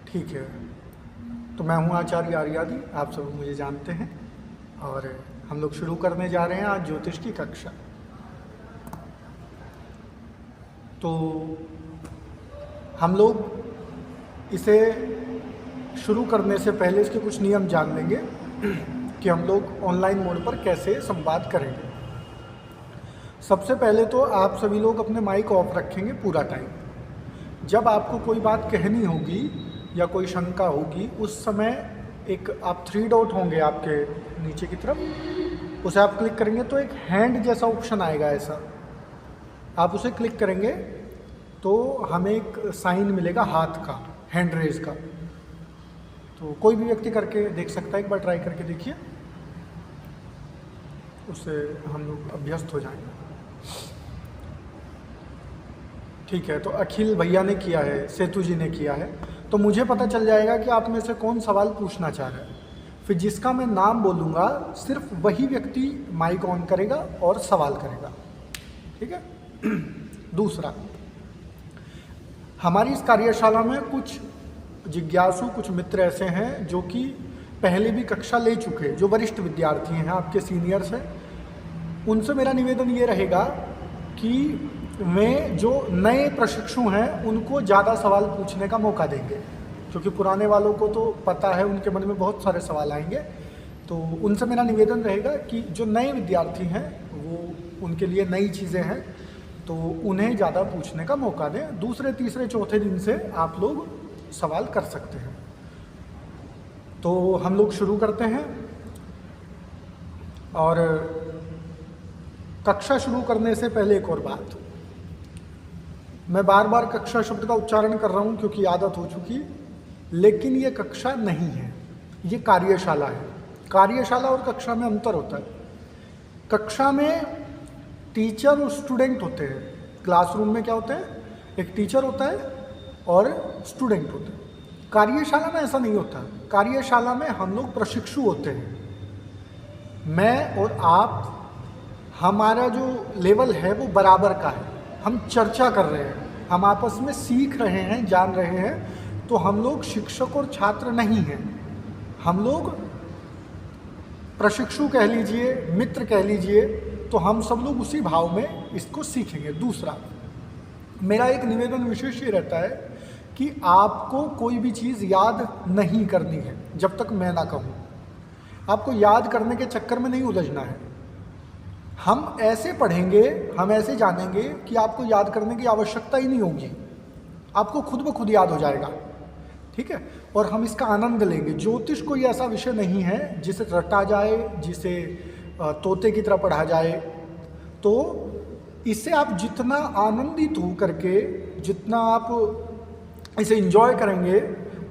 ठीक है, तो मैं हूँ आचार्य आर्यादि, आप सब मुझे जानते हैं और हम लोग शुरू करने जा रहे हैं आज ज्योतिष की कक्षा। तो हम लोग इसे शुरू करने से पहले इसके कुछ नियम जान लेंगे कि हम लोग ऑनलाइन मोड पर कैसे संवाद करेंगे। सबसे पहले तो आप सभी लोग अपने माइक ऑफ रखेंगे पूरा टाइम। जब आपको कोई बात कहनी होगी या कोई शंका होगी, उस समय एक आप 3 डॉट होंगे आपके नीचे की तरफ, उसे आप क्लिक करेंगे तो एक हैंड जैसा ऑप्शन आएगा ऐसा, आप उसे क्लिक करेंगे तो हमें एक साइन मिलेगा हाथ का, हैंड रेज का। तो कोई भी व्यक्ति करके देख सकता है, एक बार ट्राई करके देखिए, उससे हम लोग अभ्यस्त हो जाएंगे। ठीक है, तो अखिल भैया ने किया है, सेतु जी ने किया है, तो मुझे पता चल जाएगा कि आप में से कौन सवाल पूछना चाह रहा है। फिर जिसका मैं नाम बोलूँगा सिर्फ वही व्यक्ति माइक ऑन करेगा और सवाल करेगा। ठीक है। दूसरा, हमारी इस कार्यशाला में कुछ जिज्ञासु, कुछ मित्र ऐसे हैं जो कि पहले भी कक्षा ले चुके, जो वरिष्ठ विद्यार्थी हैं, आपके सीनियर्स हैं। उनसे मेरा निवेदन ये रहेगा कि वे जो नए प्रशिक्षु हैं उनको ज़्यादा सवाल पूछने का मौका देंगे, क्योंकि पुराने वालों को तो पता है, उनके मन में बहुत सारे सवाल आएंगे। तो उनसे मेरा निवेदन रहेगा कि जो नए विद्यार्थी हैं, वो उनके लिए नई चीज़ें हैं, तो उन्हें ज़्यादा पूछने का मौका दें। दूसरे, तीसरे, चौथे दिन से आप लोग सवाल कर सकते हैं। तो हम लोग शुरू करते हैं। और कक्षा शुरू करने से पहले एक और बात, मैं बार बार कक्षा शब्द का उच्चारण कर रहा हूँ क्योंकि आदत हो चुकी, लेकिन ये कक्षा नहीं है, ये कार्यशाला है। कार्यशाला और कक्षा में अंतर होता है। कक्षा में टीचर और स्टूडेंट होते हैं। क्लासरूम में क्या होता है, एक टीचर होता है और स्टूडेंट होते हैं। कार्यशाला में ऐसा नहीं होता। कार्यशाला में हम लोग प्रशिक्षु होते हैं, मैं और आप, हमारा जो लेवल है वो बराबर का है। हम चर्चा कर रहे हैं, हम आपस में सीख रहे हैं, जान रहे हैं। तो हम लोग शिक्षक और छात्र नहीं हैं, हम लोग प्रशिक्षु कह लीजिए, मित्र कह लीजिए। तो हम सब लोग उसी भाव में इसको सीखेंगे। दूसरा, मेरा एक निवेदन विशेष ये रहता है कि आपको कोई भी चीज़ याद नहीं करनी है जब तक मैं ना कहूँ। आपको याद करने के चक्कर में नहीं उलझना है। हम ऐसे पढ़ेंगे, हम ऐसे जानेंगे कि आपको याद करने की आवश्यकता ही नहीं होगी, आपको खुद ब खुद याद हो जाएगा। ठीक है, और हम इसका आनंद लेंगे। ज्योतिष कोई ऐसा विषय नहीं है जिसे रटा जाए, जिसे तोते की तरह पढ़ा जाए। तो इससे आप जितना आनंदित हो करके, जितना आप इसे एंजॉय करेंगे,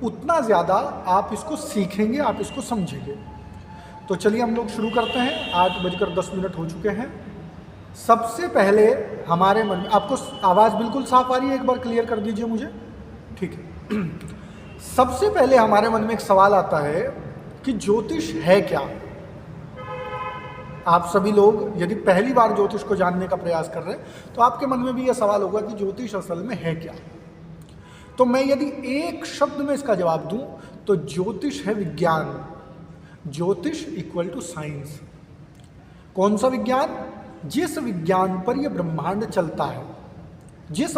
उतना ज़्यादा आप इसको सीखेंगे, आप इसको समझेंगे। तो चलिए हम लोग शुरू करते हैं। 8:10 हो चुके हैं। सबसे पहले हमारे मन में, आपको आवाज़ बिल्कुल साफ आ रही है? एक बार क्लियर कर दीजिए मुझे। ठीक है। सबसे पहले हमारे मन में एक सवाल आता है कि ज्योतिष है क्या। आप सभी लोग यदि पहली बार ज्योतिष को जानने का प्रयास कर रहे हैं तो आपके मन में भी यह सवाल होगा कि ज्योतिष असल में है क्या। तो मैं यदि एक शब्द में इसका जवाब दूं तो ज्योतिष है विज्ञान। ज्योतिष इक्वल टू साइंस। कौन सा विज्ञान? जिस विज्ञान पर यह ब्रह्मांड चलता है, जिस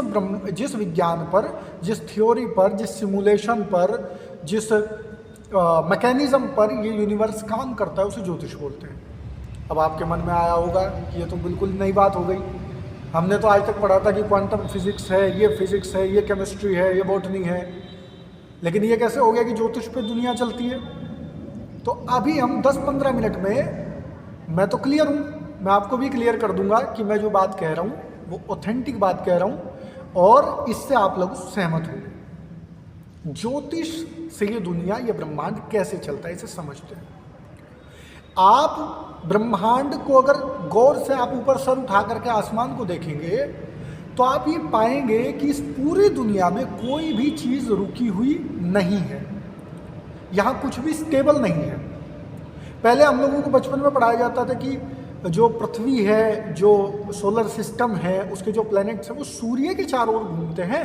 विज्ञान पर, जिस थ्योरी पर, जिस सिमुलेशन पर, जिस मैकेनिज्म पर ये यूनिवर्स काम करता है, उसे ज्योतिष बोलते हैं। अब आपके मन में आया होगा कि ये तो बिल्कुल नई बात हो गई, हमने तो आज तक पढ़ा था कि क्वांटम फिजिक्स है, ये फिजिक्स है, ये केमिस्ट्री है, ये बॉटनी है, लेकिन ये कैसे हो गया कि ज्योतिष पे दुनिया चलती है। तो अभी हम 10-15 मिनट में, मैं तो क्लियर हूँ, मैं आपको भी क्लियर कर दूंगा कि मैं जो बात कह रहा हूँ वो ऑथेंटिक बात कह रहा हूँ और इससे आप लोग सहमत होंगे। ज्योतिष से ये दुनिया, ये ब्रह्मांड कैसे चलता है, इसे समझते हैं। आप ब्रह्मांड को अगर गौर से आप ऊपर सर उठा करके आसमान को देखेंगे तो आप ये पाएंगे कि इस पूरी दुनिया में कोई भी चीज़ रुकी हुई नहीं है। यहाँ कुछ भी स्टेबल नहीं है। पहले हम लोगों को बचपन में पढ़ाया जाता था कि जो पृथ्वी है, जो सोलर सिस्टम है, उसके जो प्लैनेट्स हैं वो सूर्य के चारों ओर घूमते हैं,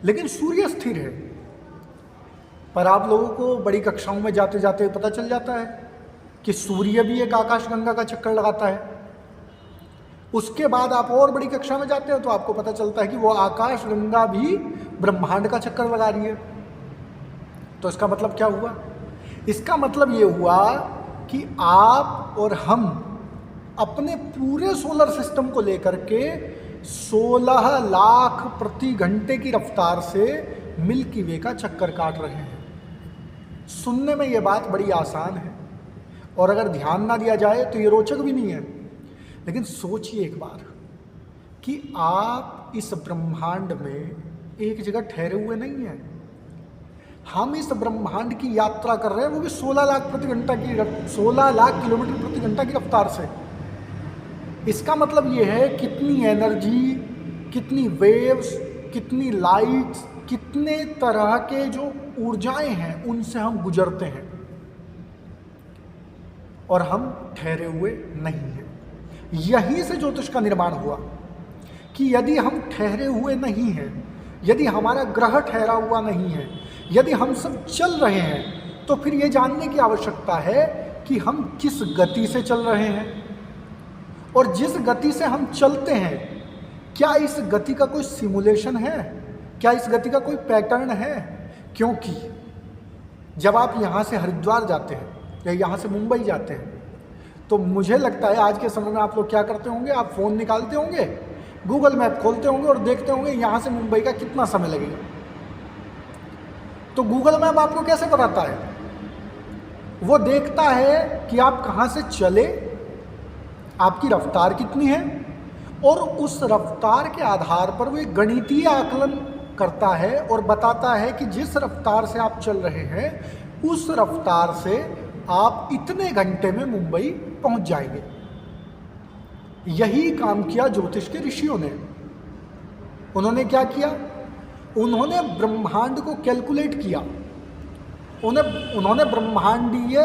लेकिन सूर्य स्थिर है। पर आप लोगों को बड़ी कक्षाओं में जाते जाते पता चल जाता है कि सूर्य भी एक आकाशगंगा का चक्कर लगाता है। उसके बाद आप और बड़ी कक्षा में जाते हो तो आपको पता चलता है कि वो आकाशगंगा भी ब्रह्मांड का चक्कर लगा रही है। तो इसका मतलब क्या हुआ? इसका मतलब ये हुआ कि आप और हम अपने पूरे सोलर सिस्टम को लेकर के 16 लाख प्रति घंटे की रफ्तार से मिल्की वे का चक्कर काट रहे हैं। सुनने में ये बात बड़ी आसान है और अगर ध्यान ना दिया जाए तो ये रोचक भी नहीं है, लेकिन सोचिए एक बार कि आप इस ब्रह्मांड में एक जगह ठहरे हुए नहीं हैं। हम इस ब्रह्मांड की यात्रा कर रहे हैं, वो भी 16 लाख किलोमीटर प्रति घंटा की रफ्तार से। इसका मतलब ये है कितनी एनर्जी, कितनी वेव्स, कितनी लाइट्स, कितने तरह के जो ऊर्जाएं हैं उनसे हम गुजरते हैं और हम ठहरे हुए नहीं हैं। यहीं से ज्योतिष का निर्माण हुआ कि यदि हम ठहरे हुए नहीं हैं, यदि हमारा ग्रह ठहरा हुआ नहीं है, यदि हम सब चल रहे हैं, तो फिर ये जानने की आवश्यकता है कि हम किस गति से चल रहे हैं और जिस गति से हम चलते हैं क्या इस गति का कोई सिमुलेशन है, क्या इस गति का कोई पैटर्न है। क्योंकि जब आप यहाँ से हरिद्वार जाते हैं या यहाँ से मुंबई जाते हैं तो मुझे लगता है आज के समय में आप लोग क्या करते होंगे, आप फ़ोन निकालते होंगे, गूगल मैप खोलते होंगे और देखते होंगे यहाँ से मुंबई का कितना समय लगेगा। तो गूगल मैप आपको कैसे बताता है? वो देखता है कि आप कहाँ से चले, आपकी रफ्तार कितनी है, और उस रफ्तार के आधार पर वो एक गणितीय आकलन करता है और बताता है कि जिस रफ्तार से आप चल रहे हैं उस रफ्तार से आप इतने घंटे में मुंबई पहुंच जाएंगे। यही काम किया ज्योतिष के ऋषियों ने। उन्होंने क्या किया? उन्होंने ब्रह्मांड को कैलकुलेट किया। उन्होंने ब्रह्मांडीय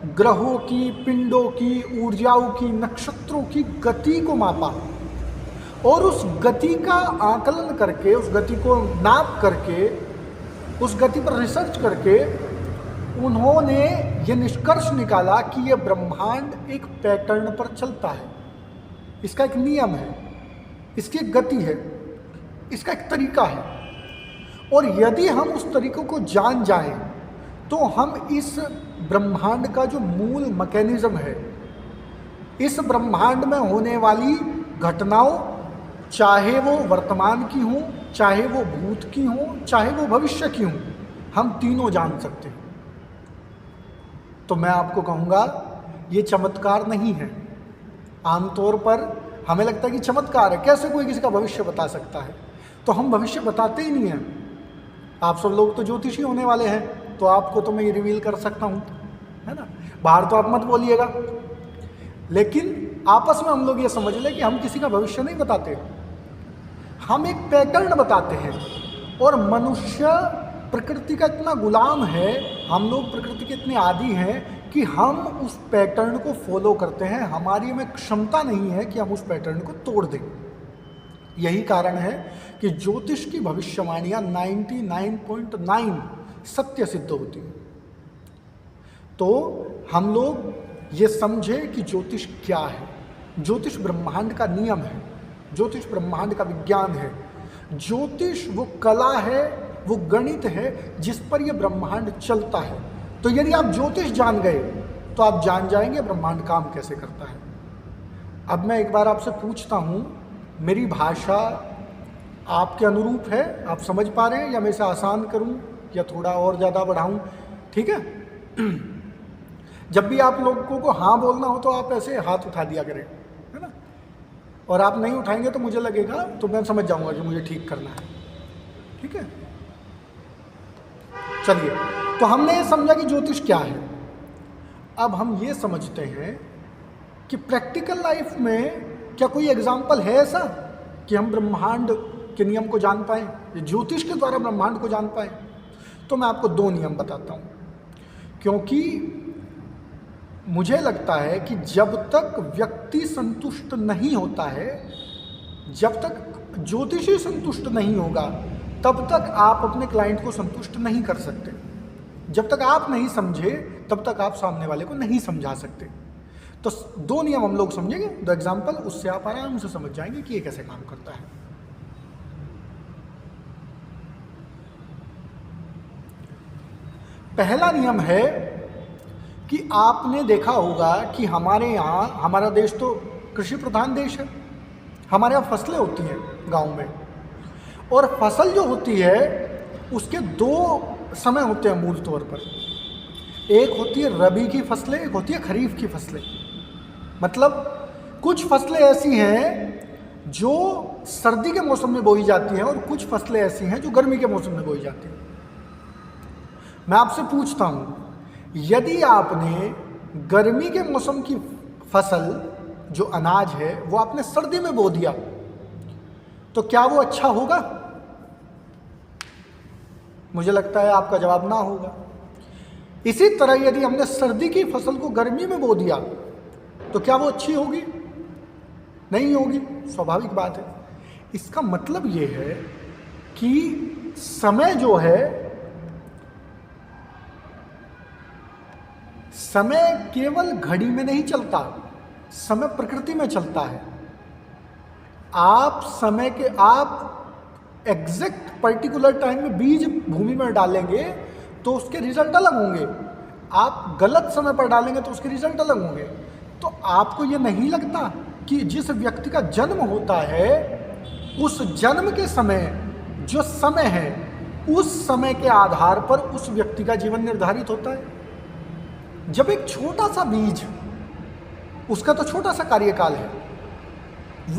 ग्रहों की, पिंडों की, ऊर्जाओं की, नक्षत्रों की गति को मापा और उस गति का आकलन करके, उस गति को नाप करके, उस गति पर रिसर्च करके उन्होंने ये निष्कर्ष निकाला कि ये ब्रह्मांड एक पैटर्न पर चलता है, इसका एक नियम है, इसकी एक गति है, इसका एक तरीका है। और यदि हम उस तरीकों को जान जाएं तो हम इस ब्रह्मांड का जो मूल मैकेनिज्म है, इस ब्रह्मांड में होने वाली घटनाओं, चाहे वो वर्तमान की हों, चाहे वो भूत की हों, चाहे वो भविष्य की हों, हम तीनों जान सकते हैं। तो मैं आपको कहूँगा ये चमत्कार नहीं है। आमतौर पर हमें लगता है कि चमत्कार है, कैसे कोई किसी का भविष्य बता सकता है? तो हम भविष्य बताते ही नहीं हैं। आप सब लोग तो ज्योतिषी होने वाले हैं, तो आपको तो मैं ये रिवील कर सकता हूँ, है ना? बाहर तो आप मत बोलिएगा, लेकिन आपस में हम लोग ये समझ लें कि हम किसी का भविष्य नहीं बताते, हम एक पैटर्न बताते हैं। और मनुष्य प्रकृति का इतना गुलाम है, हम लोग प्रकृति के इतने आदी हैं कि हम उस पैटर्न को फॉलो करते हैं। हमारी में क्षमता नहीं है कि हम उस पैटर्न को तोड़ दें। यही कारण है कि ज्योतिष की भविष्यवाणियां 99.9 सत्य सिद्ध होती हैं। तो हम लोग ये समझे कि ज्योतिष क्या है। ज्योतिष ब्रह्मांड का नियम है, ज्योतिष ब्रह्मांड का विज्ञान है। ज्योतिष वो कला है, वो गणित है जिस पर ये ब्रह्मांड चलता है। तो यदि आप ज्योतिष जान गए तो आप जान जाएंगे ब्रह्मांड काम कैसे करता है। अब मैं एक बार आपसे पूछता हूँ, मेरी भाषा आपके अनुरूप है? आप समझ पा रहे हैं या मैं इसे आसान करूँ या थोड़ा और ज़्यादा बढ़ाऊँ? ठीक है। जब भी आप लोगों को हाँ बोलना हो तो आप ऐसे हाथ उठा दिया करें, है ना? और आप नहीं उठाएंगे तो मुझे लगेगा, तो मैं समझ जाऊँगा कि मुझे ठीक करना है। ठीक है, चलिए। तो हमने ये समझा कि ज्योतिष क्या है। अब हम ये समझते हैं कि प्रैक्टिकल लाइफ में क्या कोई एग्जाम्पल है ऐसा कि हम ब्रह्मांड के नियम को जान पाएँ, ज्योतिष के द्वारा ब्रह्मांड को जान पाएँ। तो मैं आपको 2 नियम बताता हूँ, क्योंकि मुझे लगता है कि जब तक व्यक्ति संतुष्ट नहीं होता है, जब तक ज्योतिषी संतुष्ट नहीं होगा, तब तक आप अपने क्लाइंट को संतुष्ट नहीं कर सकते। जब तक आप नहीं समझे तब तक आप सामने वाले को नहीं समझा सकते। तो दो नियम हम लोग समझेंगे, दो एग्जाम्पल, उससे आप आराम से समझ जाएंगे कि ये कैसे काम करता है। पहला नियम है कि आपने देखा होगा कि हमारे यहाँ, हमारा देश तो कृषि प्रधान देश है, हमारे यहाँ फसलें होती हैं गांव में, और फसल जो होती है उसके दो समय होते हैं मूल तौर पर। एक होती है रबी की फसलें, एक होती है खरीफ की फसलें। मतलब कुछ फसलें ऐसी हैं जो सर्दी के मौसम में बोई जाती हैं और कुछ फसलें ऐसी हैं जो गर्मी के मौसम में बोई जाती हैं। मैं आपसे पूछता हूँ, यदि आपने गर्मी के मौसम की फसल जो अनाज है वो आपने सर्दी में बो दिया तो क्या वो अच्छा होगा? मुझे लगता है आपका जवाब ना होगा। इसी तरह यदि हमने सर्दी की फसल को गर्मी में बो दिया तो क्या वो अच्छी होगी? नहीं होगी, स्वाभाविक बात है। इसका मतलब ये है कि समय जो है, समय केवल घड़ी में नहीं चलता, समय प्रकृति में चलता है। आप एग्जैक्ट पर्टिकुलर टाइम में बीज भूमि में डालेंगे तो उसके रिजल्ट अलग होंगे, आप गलत समय पर डालेंगे तो उसके रिजल्ट अलग होंगे। तो आपको ये नहीं लगता कि जिस व्यक्ति का जन्म होता है उस जन्म के समय जो समय है उस समय के आधार पर उस व्यक्ति का जीवन निर्धारित होता है? जब एक छोटा सा बीज, उसका तो छोटा सा कार्यकाल है,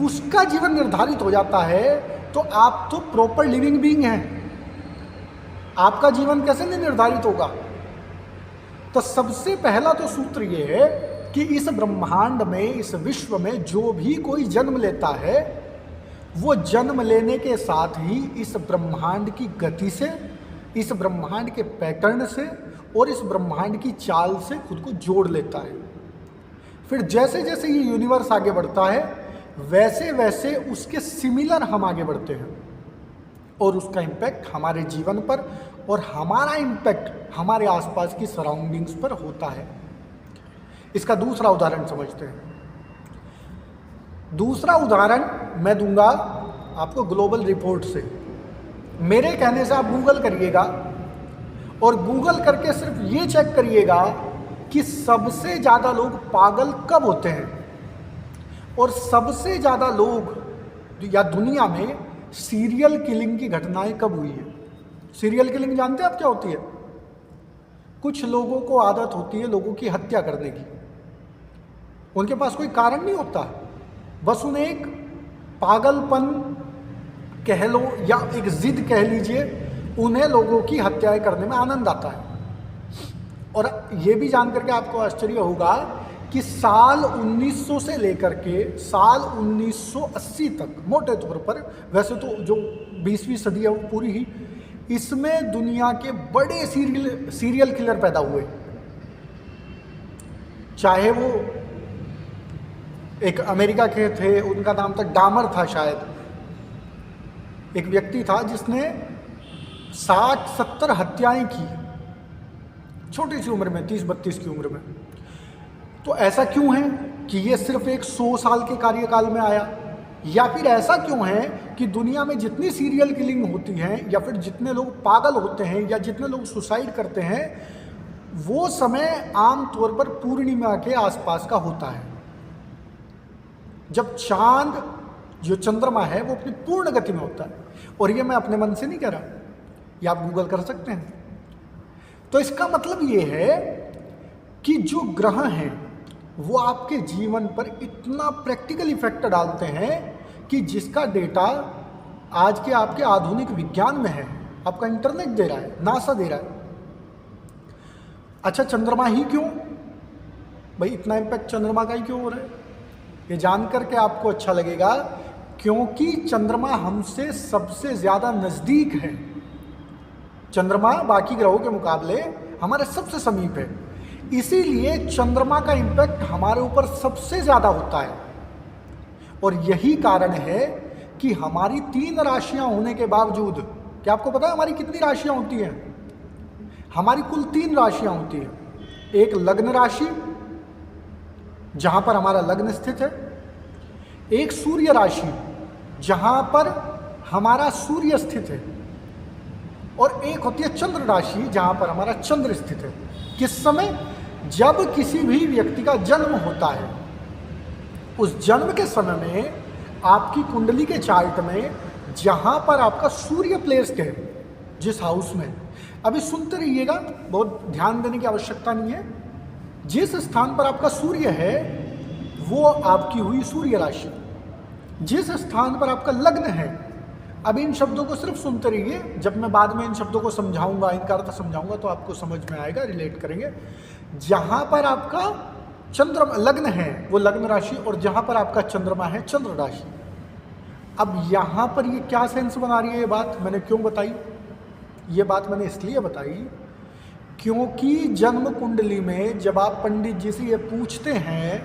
उसका जीवन निर्धारित हो जाता है तो आप तो प्रॉपर लिविंग बीइंग हैं, आपका जीवन कैसे नहीं निर्धारित होगा? तो सबसे पहला तो सूत्र ये है कि इस ब्रह्मांड में, इस विश्व में जो भी कोई जन्म लेता है वो जन्म लेने के साथ ही इस ब्रह्मांड की गति से, इस ब्रह्मांड के पैटर्न से और इस ब्रह्मांड की चाल से खुद को जोड़ लेता है। फिर जैसे जैसे ये यूनिवर्स आगे बढ़ता है वैसे वैसे उसके सिमिलर हम आगे बढ़ते हैं और उसका इम्पैक्ट हमारे जीवन पर और हमारा इम्पैक्ट हमारे आसपास की सराउंडिंग्स पर होता है। इसका दूसरा उदाहरण समझते हैं। दूसरा उदाहरण मैं दूंगा आपको ग्लोबल रिपोर्ट से। मेरे कहने से आप गूगल करिएगा और गूगल करके सिर्फ ये चेक करिएगा कि सबसे ज़्यादा लोग पागल कब होते हैं और सबसे ज़्यादा लोग या दुनिया में सीरियल किलिंग की घटनाएं कब हुई है। सीरियल किलिंग जानते हैं आप क्या होती है? कुछ लोगों को आदत होती है लोगों की हत्या करने की, उनके पास कोई कारण नहीं होता, बस उन्हें एक पागलपन कह लो या एक जिद कह लीजिए, उन्हें लोगों की हत्याएं करने में आनंद आता है। और ये भी जान करके आपको आश्चर्य होगा कि साल 1900 से लेकर के साल 1980 तक मोटे तौर पर, वैसे तो जो 20वीं सदी है वो पूरी ही, इसमें दुनिया के बड़े सीरियल किलर पैदा हुए। चाहे वो एक अमेरिका के थे, उनका नाम था डामर था शायद, एक व्यक्ति था जिसने 60-70 हत्याएं की छोटी सी उम्र में, 30-32 की उम्र में। तो ऐसा क्यों है कि ये सिर्फ एक 100 साल के कार्यकाल में आया? या फिर ऐसा क्यों है कि दुनिया में जितनी सीरियल किलिंग होती हैं या फिर जितने लोग पागल होते हैं या जितने लोग सुसाइड करते हैं वो समय आम तौर पर पूर्णिमा के आसपास का होता है, जब चांद, जो चंद्रमा है, वो अपनी पूर्ण गति में होता है। और ये मैं अपने मन से नहीं कह रहा, ये आप गूगल कर सकते हैं। तो इसका मतलब ये है कि जो ग्रह हैं वो आपके जीवन पर इतना प्रैक्टिकल इफेक्ट डालते हैं कि जिसका डेटा आज के आपके आधुनिक विज्ञान में है, आपका इंटरनेट दे रहा है, नासा दे रहा है। अच्छा, चंद्रमा ही क्यों भाई? इतना इम्पैक्ट चंद्रमा का ही क्यों हो रहा है? ये जानकर के आपको अच्छा लगेगा, क्योंकि चंद्रमा हमसे सबसे ज़्यादा नज़दीक है। चंद्रमा बाकी ग्रहों के मुकाबले हमारे सबसे समीप है। इसीलिए चंद्रमा का इम्पैक्ट हमारे ऊपर सबसे ज्यादा होता है। और यही कारण है कि हमारी 3 राशियां होने के बावजूद, क्या आपको पता है हमारी कितनी राशियां होती हैं? हमारी कुल 3 राशियां होती हैं। एक लग्न राशि जहां पर हमारा लग्न स्थित है, एक सूर्य राशि जहां पर हमारा सूर्य स्थित है, और एक होती है चंद्र राशि जहां पर हमारा चंद्र स्थित है। किस समय? जब किसी भी व्यक्ति का जन्म होता है, उस जन्म के समय में आपकी कुंडली के चार्ट में जहां पर आपका सूर्य प्लेस्ड है, जिस हाउस में, अभी सुनते रहिएगा, बहुत ध्यान देने की आवश्यकता नहीं है। जिस स्थान पर आपका सूर्य है वो आपकी हुई सूर्य राशि। जिस स्थान पर आपका लग्न है, अब इन शब्दों को सिर्फ सुनते रहिए, जब मैं बाद में इन शब्दों को समझाऊंगा, इनका अर्थ समझाऊंगा तो आपको समझ में आएगा, रिलेट करेंगे। जहां पर आपका चंद्रमा लग्न है वो लग्न राशि, और जहां पर आपका चंद्रमा है चंद्र राशि। अब यहां पर ये क्या सेंस बना रही है? ये बात मैंने क्यों बताई? ये बात मैंने इसलिए बताई क्योंकि जन्म कुंडली में जब आप पंडित जी से ये पूछते हैं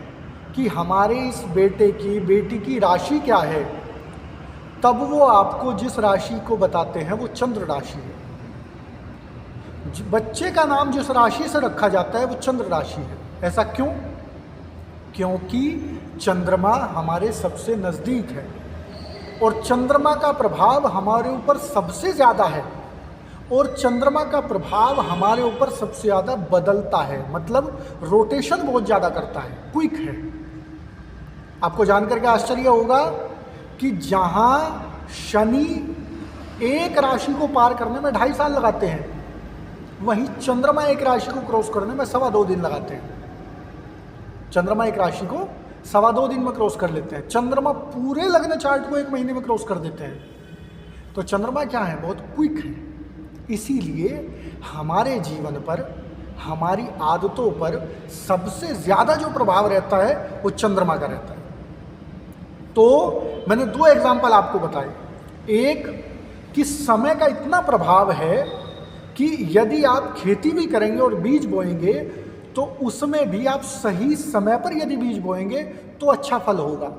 कि हमारे इस बेटी की राशि क्या है, तब वो आपको जिस राशि को बताते हैं वो चंद्र राशि है। बच्चे का नाम जिस राशि से रखा जाता है वो चंद्र राशि है। ऐसा क्यों? क्योंकि चंद्रमा हमारे सबसे नज़दीक है और चंद्रमा का प्रभाव हमारे ऊपर सबसे ज़्यादा है, और चंद्रमा का प्रभाव हमारे ऊपर सबसे ज़्यादा बदलता है, मतलब रोटेशन बहुत ज़्यादा करता है, क्विक है। आपको जानकर के आश्चर्य होगा कि जहाँ शनि एक राशि को पार करने में 2.5 साल लगाते हैं, वहीं चंद्रमा एक राशि को क्रॉस करने में 2.25 दिन लगाते हैं। चंद्रमा एक राशि को 2.25 दिन में क्रॉस कर लेते हैं। चंद्रमा पूरे लग्न चार्ट को 1 महीने में क्रॉस कर देते हैं। तो चंद्रमा क्या है? बहुत क्विक है। इसीलिए हमारे जीवन पर, हमारी आदतों पर सबसे ज़्यादा जो प्रभाव रहता है वो चंद्रमा का रहता है। तो मैंने 2 एग्जाम्पल आपको बताए। एक कि समय का इतना प्रभाव है कि यदि आप खेती भी करेंगे और बीज बोएंगे तो उसमें भी आप सही समय पर यदि बीज बोएंगे तो अच्छा फल होगा।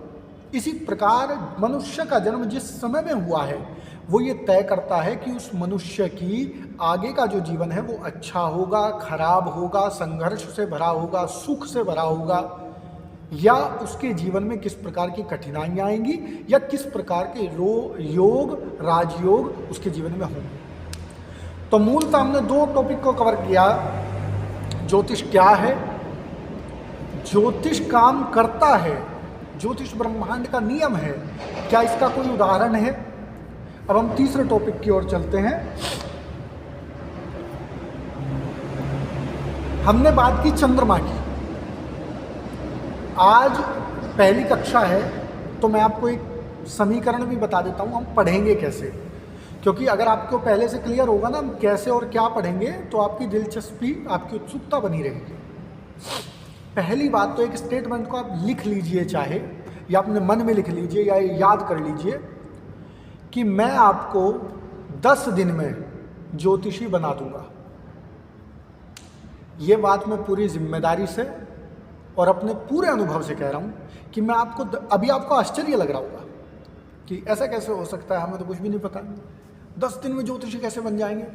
इसी प्रकार मनुष्य का जन्म जिस समय में हुआ है वो ये तय करता है कि उस मनुष्य की आगे का जो जीवन है वो अच्छा होगा, खराब होगा, संघर्ष से भरा होगा, सुख से भरा होगा, या उसके जीवन में किस प्रकार की कठिनाइयाँ आएंगी, या किस प्रकार के योग राजयोग उसके जीवन में होंगे। तो मूलतः हमने 2 टॉपिक को कवर किया। ज्योतिष क्या है, ज्योतिष काम करता है, ज्योतिष ब्रह्मांड का नियम है, क्या इसका कोई उदाहरण है। अब हम तीसरे टॉपिक की ओर चलते हैं। हमने बात की चंद्रमा की। आज पहली कक्षा है तो मैं आपको एक समीकरण भी बता देता हूँ, हम पढ़ेंगे कैसे, क्योंकि अगर आपको पहले से क्लियर होगा ना हम कैसे और क्या पढ़ेंगे तो आपकी दिलचस्पी, आपकी उत्सुकता बनी रहेगी। पहली बात तो एक स्टेटमेंट को आप लिख लीजिए, चाहे या अपने मन में लिख लीजिए या याद कर लीजिए कि मैं आपको 10 दिन में ज्योतिषी बना दूंगा। ये बात मैं पूरी जिम्मेदारी से और अपने पूरे अनुभव से कह रहा हूँ कि मैं आपको, अभी आपको आश्चर्य लग रहा होगा कि ऐसा कैसे हो सकता है, हमें तो कुछ भी नहीं पता, 10 दिन में ज्योतिषी कैसे बन जाएंगे।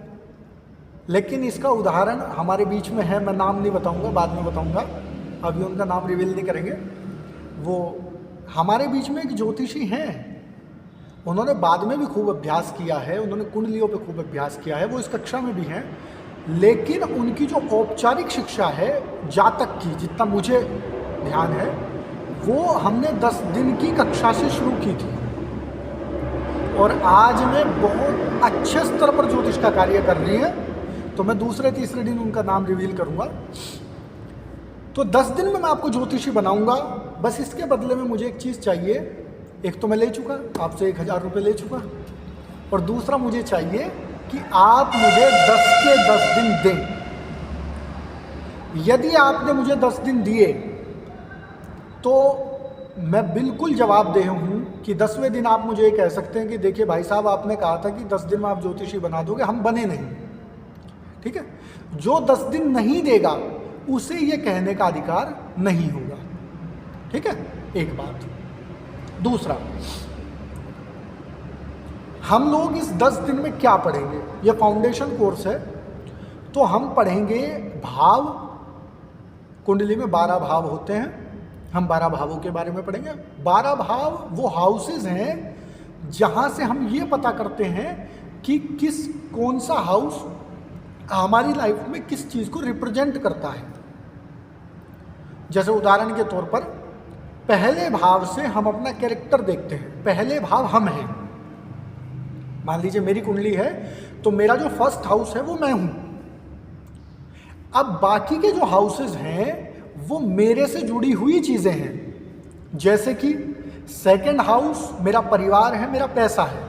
लेकिन इसका उदाहरण हमारे बीच में है, मैं नाम नहीं बताऊंगा, बाद में बताऊंगा, अभी उनका नाम रिवील नहीं करेंगे। वो हमारे बीच में एक ज्योतिषी हैं, उन्होंने बाद में भी खूब अभ्यास किया है, उन्होंने कुंडलियों पे खूब अभ्यास किया है, वो इस कक्षा में भी हैं, लेकिन उनकी जो औपचारिक शिक्षा है जातक की, जितना मुझे ध्यान है, वो हमने 10 दिन की कक्षा से शुरू की थी और आज में बहुत अच्छे स्तर पर ज्योतिष का कार्य कर रही है। तो मैं दूसरे तीसरे दिन उनका नाम रिवील करूंगा। तो 10 दिन में मैं आपको ज्योतिषी बनाऊंगा। बस इसके बदले में मुझे एक चीज़ चाहिए। एक तो मैं ले चुका, आपसे 1000 रुपये ले चुका, और दूसरा मुझे चाहिए कि आप मुझे 10 के 10 दिन दें। यदि आपने मुझे 10 दिन दिए तो मैं बिल्कुल जवाबदेह हूँ कि 10वें दिन आप मुझे ये कह सकते हैं कि देखिए भाई साहब, आपने कहा था कि 10 दिन में आप ज्योतिषी बना दोगे, हम बने नहीं। ठीक है, जो 10 दिन नहीं देगा उसे ये कहने का अधिकार नहीं होगा। ठीक है, एक बात। दूसरा, हम लोग इस 10 दिन में क्या पढ़ेंगे? ये फाउंडेशन कोर्स है, तो हम पढ़ेंगे भाव। कुंडली में 12 भाव होते हैं, हम 12 भावों के बारे में पढ़ेंगे। 12 भाव वो हाउसेज हैं जहां से हम ये पता करते हैं कि कौन सा हाउस हमारी लाइफ में किस चीज को रिप्रेजेंट करता है। जैसे उदाहरण के तौर पर, पहले भाव से हम अपना कैरेक्टर देखते हैं। पहले भाव हम हैं। मान लीजिए मेरी कुंडली है, तो मेरा जो फर्स्ट हाउस है वो मैं हूं। अब बाकी के जो हाउसेस हैं वो मेरे से जुड़ी हुई चीजें हैं। जैसे कि सेकंड हाउस मेरा परिवार है, मेरा पैसा है।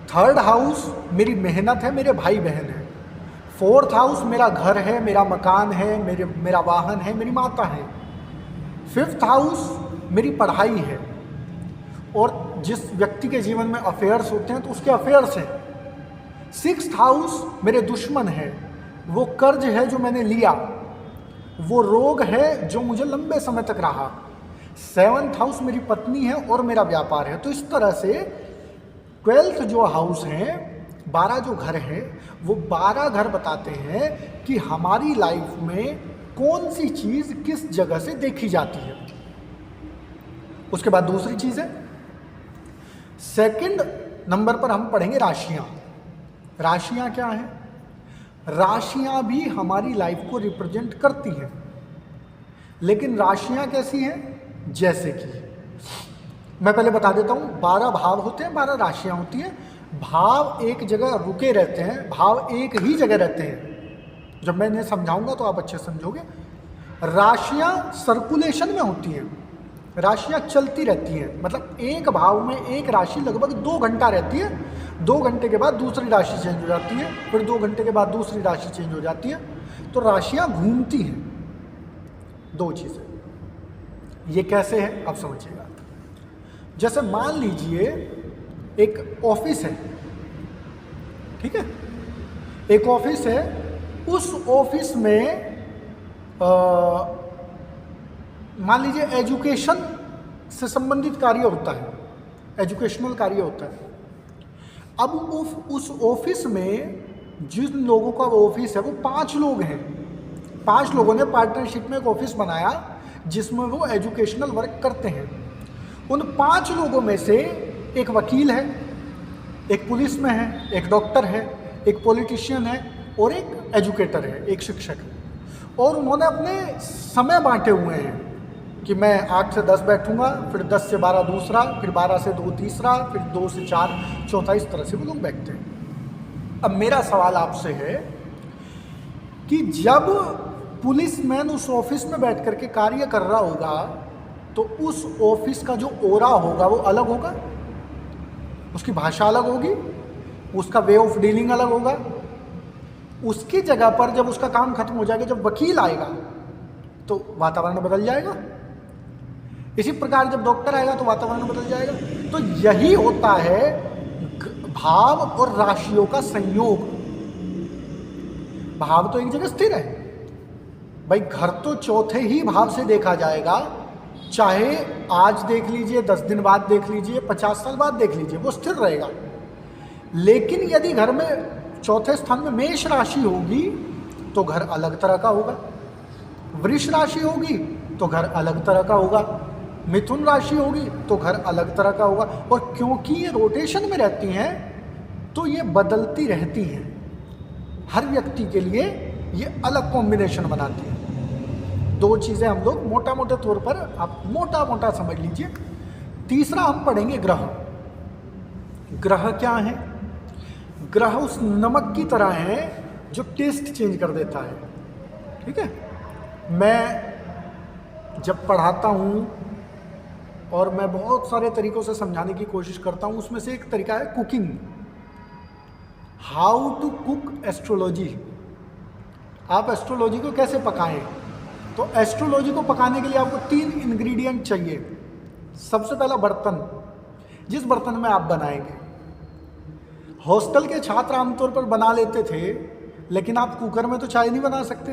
थर्ड हाउस मेरी मेहनत है, मेरे भाई बहन है। फोर्थ हाउस मेरा घर है, मेरा मकान है, मेरा वाहन है, मेरी माता है। फिफ्थ हाउस मेरी पढ़ाई है, और जिस व्यक्ति के जीवन में अफेयर्स होते हैं तो उसके अफेयर्स हैं। सिक्स्थ हाउस मेरे दुश्मन है, वो कर्ज है जो मैंने लिया, वो रोग है जो मुझे लंबे समय तक रहा। सेवंथ हाउस मेरी पत्नी है और मेरा व्यापार है। तो इस तरह से 12th जो हाउस हैं, 12 जो घर हैं, वो 12 घर बताते हैं कि हमारी लाइफ में कौन सी चीज किस जगह से देखी जाती है। उसके बाद दूसरी चीज है, सेकंड नंबर पर हम पढ़ेंगे राशियां। राशियां क्या हैं? राशियां भी हमारी लाइफ को रिप्रेजेंट करती हैं, लेकिन राशियां कैसी हैं? जैसे कि मैं पहले बता देता हूं, 12 भाव होते हैं, 12 राशियां होती हैं। भाव एक जगह रुके रहते हैं, भाव एक ही जगह रहते हैं। जब मैं इन्हें समझाऊंगा तो आप अच्छे समझोगे। राशियां सर्कुलेशन में होती हैं, राशियां चलती रहती हैं। मतलब एक भाव में एक राशि लगभग 2 घंटा रहती है। 2 घंटे के बाद दूसरी राशि चेंज हो जाती है, फिर 2 घंटे के बाद दूसरी राशि चेंज हो जाती है। तो राशियां घूमती हैं। 2 चीजें, ये कैसे है आप समझिएगा। जैसे मान लीजिए एक ऑफिस है, ठीक है, एक ऑफिस है। उस ऑफिस में मान लीजिए एजुकेशन से संबंधित कार्य होता है, एजुकेशनल कार्य होता है। अब उस ऑफिस में जिन लोगों का वो ऑफिस है वो 5 लोग हैं। 5 लोगों ने पार्टनरशिप में एक ऑफिस बनाया जिसमें वो एजुकेशनल वर्क करते हैं। उन 5 लोगों में से एक वकील है, एक पुलिस में है, एक डॉक्टर है, एक पॉलिटिशियन है और एक एजुकेटर है, एक शिक्षक है। और उन्होंने अपने समय बांटे हुए हैं कि मैं 8 से 10 बैठूंगा, फिर 10 से 12 दूसरा, फिर 12 से 2 तीसरा, फिर 2 से 4 चौथा। इस तरह से वो लोग बैठते हैं। अब मेरा सवाल आपसे है कि जब पुलिसमैन उस ऑफिस में बैठ करके कार्य कर रहा होगा तो उस ऑफिस का जो ओरा होगा वो अलग होगा, उसकी भाषा अलग होगी, उसका वे ऑफ डीलिंग अलग होगा। उसकी जगह पर जब उसका काम खत्म हो जाएगा, जब वकील आएगा तो वातावरण बदल जाएगा। इसी प्रकार जब डॉक्टर आएगा तो वातावरण बदल जाएगा। तो यही होता है भाव और राशियों का संयोग। भाव तो एक जगह स्थिर है भाई। घर तो चौथे ही भाव से देखा जाएगा, चाहे आज देख लीजिए, 10 दिन बाद देख लीजिए, 50 साल बाद देख लीजिए, वो स्थिर रहेगा। लेकिन यदि घर में चौथे स्थान में मेष राशि होगी तो घर अलग तरह का होगा, वृष राशि होगी तो घर अलग तरह का होगा, मिथुन राशि होगी तो घर अलग तरह का होगा। और क्योंकि ये रोटेशन में रहती हैं तो ये बदलती रहती हैं। हर व्यक्ति के लिए ये अलग कॉम्बिनेशन बनाती हैं। 2 चीज़ें हम लोग मोटा मोटे तौर पर आप मोटा मोटा समझ लीजिए। तीसरा हम पढ़ेंगे ग्रह। ग्रह क्या है? ग्रह उस नमक की तरह है जो टेस्ट चेंज कर देता है। ठीक है, मैं जब पढ़ाता हूँ और मैं बहुत सारे तरीकों से समझाने की कोशिश करता हूँ, उसमें से एक तरीका है cooking. How to cook astrology. आप एस्ट्रोलॉजी को कैसे पकाएं? तो एस्ट्रोलॉजी को पकाने के लिए आपको 3 इंग्रेडिएंट चाहिए। सबसे पहला बर्तन, जिस बर्तन में आप बनाएंगे। हॉस्टल के छात्र आमतौर पर बना लेते थे, लेकिन आप कुकर में तो चाय नहीं बना सकते।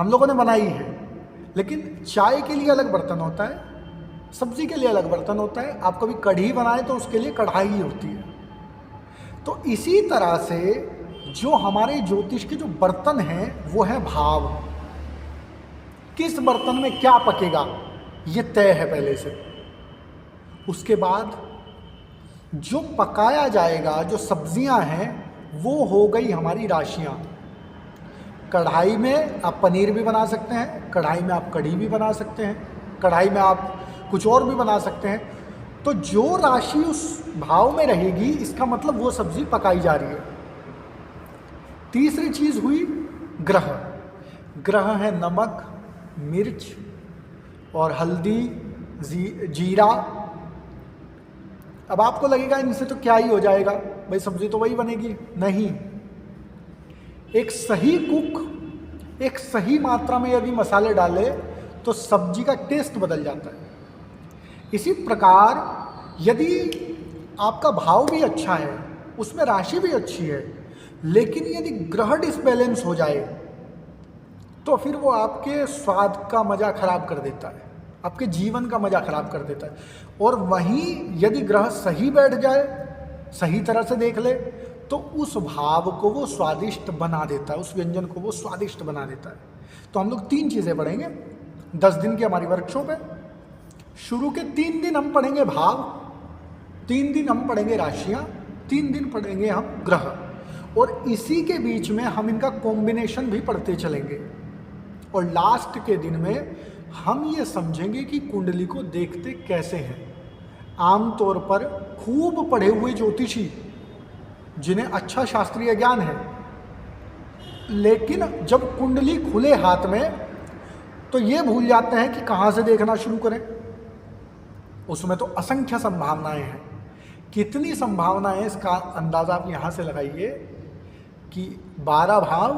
हम लोगों ने बनाई है, लेकिन चाय के लिए अलग बर्तन होता है, सब्जी के लिए अलग बर्तन होता है, आप कभी कढ़ी बनाए तो उसके लिए कढ़ाई होती है। तो इसी तरह से जो हमारे ज्योतिष के जो बर्तन हैं वो है भाव। किस बर्तन में क्या पकेगा ये तय है पहले से। उसके बाद जो पकाया जाएगा, जो सब्जियां हैं, वो हो गई हमारी राशियां। कढ़ाई में आप पनीर भी बना सकते हैं, कढ़ाई में आप कढ़ी भी बना सकते हैं, कढ़ाई में आप कुछ और भी बना सकते हैं। तो जो राशि उस भाव में रहेगी, इसका मतलब वो सब्जी पकाई जा रही है। तीसरी चीज हुई ग्रह। ग्रह है नमक, मिर्च और हल्दी, जीरा। अब आपको लगेगा इनसे तो क्या ही हो जाएगा भाई, सब्जी तो वही बनेगी। नहीं, एक सही कुक एक सही मात्रा में यदि मसाले डाले तो सब्जी का टेस्ट बदल जाता है। इसी प्रकार यदि आपका भाव भी अच्छा है, उसमें राशि भी अच्छी है, लेकिन यदि ग्रह डिसबैलेंस हो जाए तो फिर वो आपके स्वाद का मज़ा खराब कर देता है, आपके जीवन का मज़ा खराब कर देता है। और वहीं यदि ग्रह सही बैठ जाए, सही तरह से देख ले, तो उस भाव को वो स्वादिष्ट बना देता है, उस व्यंजन को वो स्वादिष्ट बना देता है। तो हम लोग 3 चीज़ें पढ़ेंगे 10 दिन की हमारी वर्कशॉप है। शुरू के 3 दिन हम पढ़ेंगे भाव, 3 दिन हम पढ़ेंगे राशियाँ, 3 दिन पढ़ेंगे हम ग्रह, और इसी के बीच में हम इनका कॉम्बिनेशन भी पढ़ते चलेंगे। और लास्ट के दिन में हम ये समझेंगे कि कुंडली को देखते कैसे हैं। आमतौर पर खूब पढ़े हुए ज्योतिषी जिन्हें अच्छा शास्त्रीय ज्ञान है, लेकिन जब कुंडली खुले हाथ में तो ये भूल जाते हैं कि कहाँ से देखना शुरू करें। उसमें तो असंख्य संभावनाएं हैं। कितनी संभावनाएं, इसका अंदाज़ा आप यहाँ से लगाइए कि 12 भाव,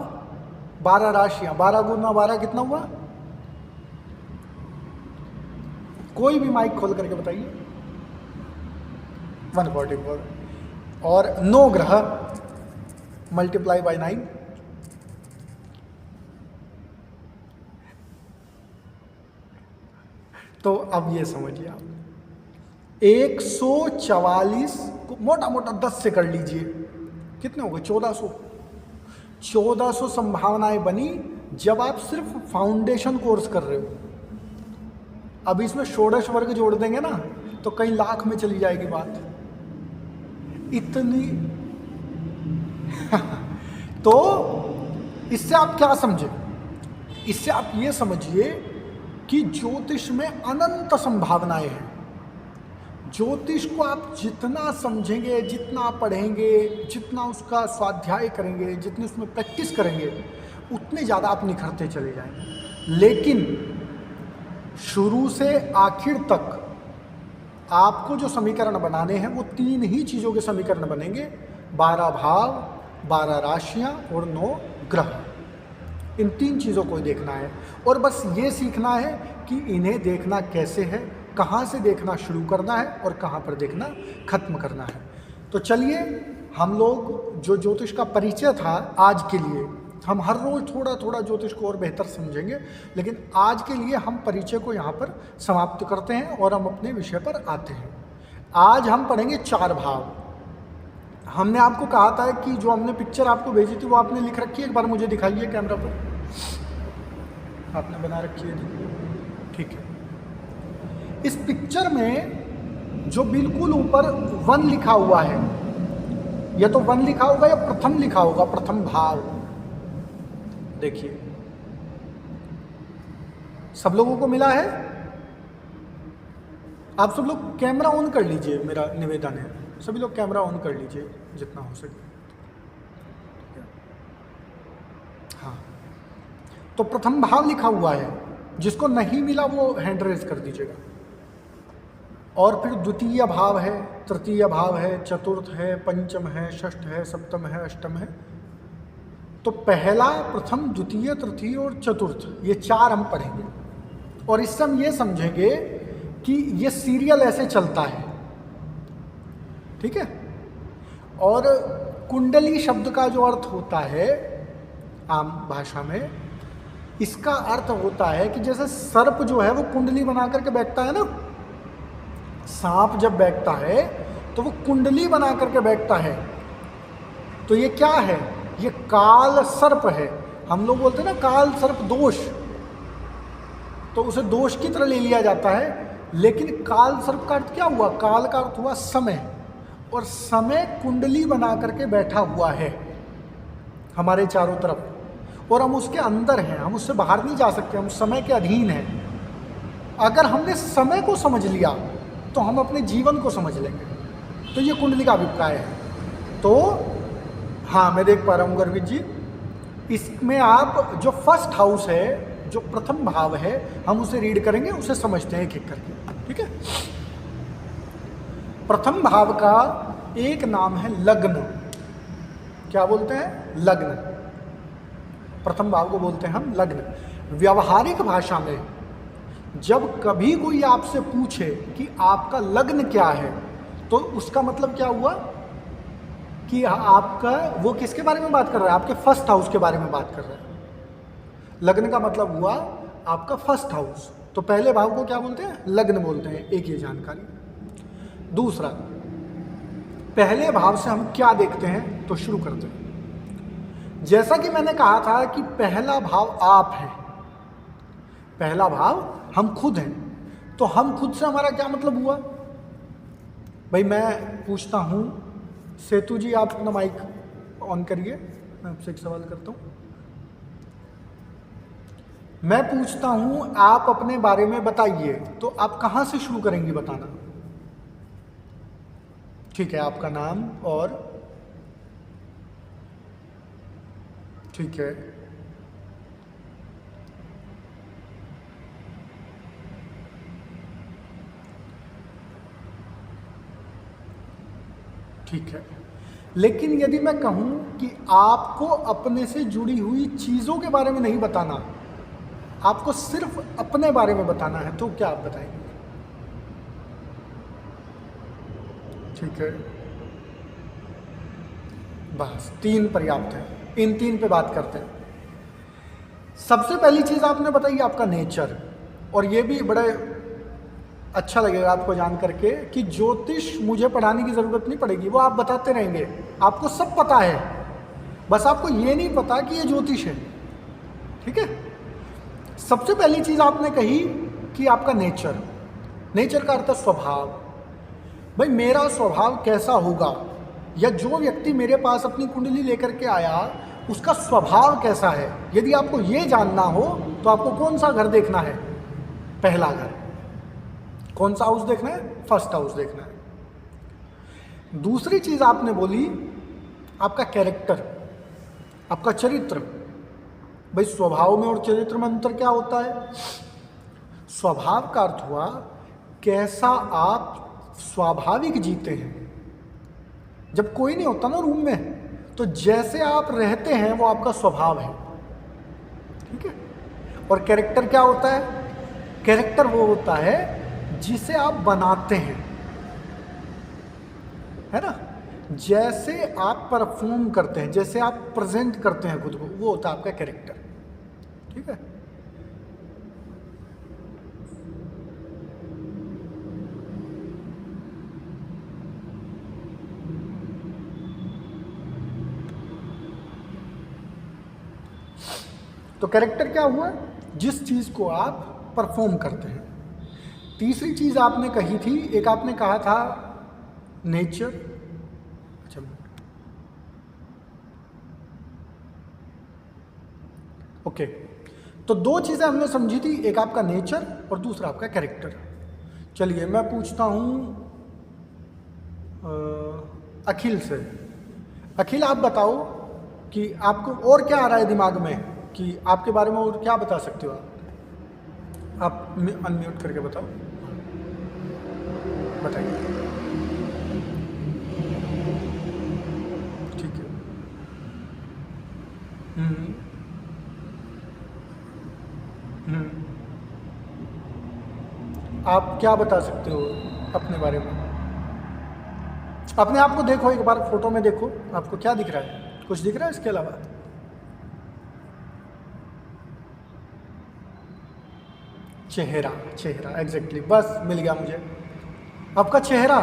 12 राशियाँ, 12 गुना 12 कितना हुआ? कोई भी माइक खोल करके बताइए। 144। और 9 ग्रह मल्टीप्लाई बाय 9, तो अब ये समझिए आप 144 को मोटा मोटा 10 से कर लीजिए, कितने हो गए? 1400 संभावनाएं बनी जब आप सिर्फ फाउंडेशन कोर्स कर रहे हो। अब इसमें षोडश वर्ग जोड़ देंगे ना तो कई लाख में चली जाएगी बात, इतनी तो इससे आप क्या समझे? इससे आप ये समझिए कि ज्योतिष में अनंत संभावनाएं हैं। ज्योतिष को आप जितना समझेंगे, जितना पढ़ेंगे, जितना उसका स्वाध्याय करेंगे, जितनी उसमें प्रैक्टिस करेंगे, उतने ज़्यादा आप निखरते चले जाएंगे। लेकिन शुरू से आखिर तक आपको जो समीकरण बनाने हैं वो 3 ही चीज़ों के समीकरण बनेंगे: 12 भाव, 12 राशियाँ और 9 ग्रह। इन 3 चीज़ों को देखना है और बस ये सीखना है कि इन्हें देखना कैसे है, कहाँ से देखना शुरू करना है और कहाँ पर देखना खत्म करना है। तो चलिए, हम लोग जो ज्योतिष का परिचय था आज के लिए, हम हर रोज़ थोड़ा थोड़ा ज्योतिष को और बेहतर समझेंगे, लेकिन आज के लिए हम परिचय को यहाँ पर समाप्त करते हैं और हम अपने विषय पर आते हैं। आज हम पढ़ेंगे 4 भाव। हमने आपको कहा था कि जो हमने पिक्चर आपको भेजी थी वो आपने लिख रखी है, एक बार मुझे दिखाइए कैमरा पर। आपने बना रखी है? ठीक है। इस पिक्चर में जो बिल्कुल ऊपर 1 लिखा हुआ है, या तो 1 लिखा होगा या प्रथम लिखा होगा, प्रथम भाव। देखिए, सब लोगों को मिला है? आप सब लोग कैमरा ऑन कर लीजिए, मेरा निवेदन है, सभी लोग कैमरा ऑन कर लीजिए जितना हो सके। हाँ, तो प्रथम भाव लिखा हुआ है, जिसको नहीं मिला वो हैंड रेज कर दीजिएगा। और फिर द्वितीय भाव है, तृतीय भाव है, चतुर्थ है, पंचम है, षष्ठ है, सप्तम है, अष्टम है। तो पहला, प्रथम, द्वितीय, तृतीय और चतुर्थ, ये 4 हम पढ़ेंगे। और इससे हम ये समझेंगे कि ये सीरियल ऐसे चलता है, ठीक है। और कुंडली शब्द का जो अर्थ होता है आम भाषा में, इसका अर्थ होता है कि जैसे सर्प जो है वो कुंडली बना करके बैठता है ना, सांप जब बैठता है तो वो कुंडली बना करके बैठता है। तो ये क्या है? ये काल सर्प है। हम लोग बोलते हैं ना काल सर्प दोष, तो उसे दोष की तरह ले लिया जाता है। लेकिन काल सर्प का अर्थ क्या हुआ? काल का अर्थ हुआ समय, और समय कुंडली बना करके बैठा हुआ है हमारे चारों तरफ, और हम उसके अंदर हैं, हम उससे बाहर नहीं जा सकते, हम समय के अधीन हैं। अगर हमने समय को समझ लिया तो हम अपने जीवन को समझ लेंगे। तो ये कुंडली का अभिप्राय है। तो हाँ, मैं देख पा रहा हूँ गर्वित जी, इसमें आप जो फर्स्ट हाउस है, जो प्रथम भाव है, हम उसे रीड करेंगे, उसे समझते हैं एक एक करके, ठीक है। प्रथम भाव का एक नाम है लग्न। क्या बोलते हैं? लग्न। प्रथम भाव को बोलते हैं हम लग्न। व्यवहारिक भाषा में जब कभी कोई आपसे पूछे कि आपका लग्न क्या है, तो उसका मतलब क्या हुआ कि आपका, वो किसके बारे में बात कर रहा है? आपके फर्स्ट हाउस के बारे में बात कर रहा है। लग्न का मतलब हुआ आपका फर्स्ट हाउस। तो पहले भाव को क्या बोलते हैं? लग्न बोलते हैं। एक ये जानकारी। दूसरा, पहले भाव से हम क्या देखते हैं, तो शुरू करते हैं। जैसा कि मैंने कहा था कि पहला भाव आप है, पहला भाव हम खुद हैं। तो हम खुद से हमारा क्या मतलब हुआ? भाई मैं पूछता हूँ, सेतु जी आप अपना माइक ऑन करिए, मैं आपसे एक सवाल करता हूँ। मैं पूछता हूँ आप अपने बारे में बताइए, तो आप कहाँ से शुरू करेंगी बताना? ठीक है, आपका नाम और, ठीक है, ठीक है। लेकिन यदि मैं कहूं कि आपको अपने से जुड़ी हुई चीज़ों के बारे में नहीं बताना, आपको सिर्फ अपने बारे में बताना है, तो क्या आप बताएंगे? ठीक है, बस 3 पर्याप्त है। इन 3 पे बात करते हैं। सबसे पहली चीज़ आपने बताई आपका नेचर, और ये भी बड़े अच्छा लगेगा आपको जान करके कि ज्योतिष मुझे पढ़ाने की ज़रूरत नहीं पड़ेगी, वो आप बताते रहेंगे, आपको सब पता है, बस आपको ये नहीं पता कि ये ज्योतिष है, ठीक है। सबसे पहली चीज़ आपने कही कि आपका नेचर। नेचर का अर्थ है स्वभाव। भाई मेरा स्वभाव कैसा होगा, या जो व्यक्ति मेरे पास अपनी कुंडली लेकर के आया उसका स्वभाव कैसा है, यदि आपको ये जानना हो तो आपको कौन सा घर देखना है? पहला घर। कौन सा हाउस देखना है? फर्स्ट हाउस देखना है। दूसरी चीज आपने बोली आपका कैरेक्टर, आपका चरित्र। भाई स्वभाव में और चरित्र में अंतर क्या होता है? स्वभाव का अर्थ हुआ कैसा आप स्वाभाविक जीते हैं। जब कोई नहीं होता ना रूम में, तो जैसे आप रहते हैं वो आपका स्वभाव है, ठीक है। और कैरेक्टर क्या होता है? कैरेक्टर वो होता है जिसे आप बनाते हैं, है ना। जैसे आप परफॉर्म करते हैं, जैसे आप प्रेजेंट करते हैं खुद को, वो होता है आपका कैरेक्टर, ठीक है। तो कैरेक्टर क्या हुआ? जिस चीज को आप परफॉर्म करते हैं। तीसरी चीज आपने कही थी, एक आपने कहा था नेचर। अच्छा, ओके। तो 2 चीजें हमने समझी थी, एक आपका नेचर और दूसरा आपका कैरेक्टर। चलिए मैं पूछता हूं अखिल से। अखिल आप बताओ कि आपको और क्या आ रहा है दिमाग में, कि आपके बारे में और क्या बता सकते हो आप अनम्यूट करके बताओ, बताइए। ठीक है। आप क्या बता सकते हो अपने बारे में? अपने आप को देखो, एक बार फोटो में देखो, आपको क्या दिख रहा है? कुछ दिख रहा है इसके अलावा? चेहरा, चेहरा एग्जैक्टली, बस मिल गया मुझे। आपका चेहरा,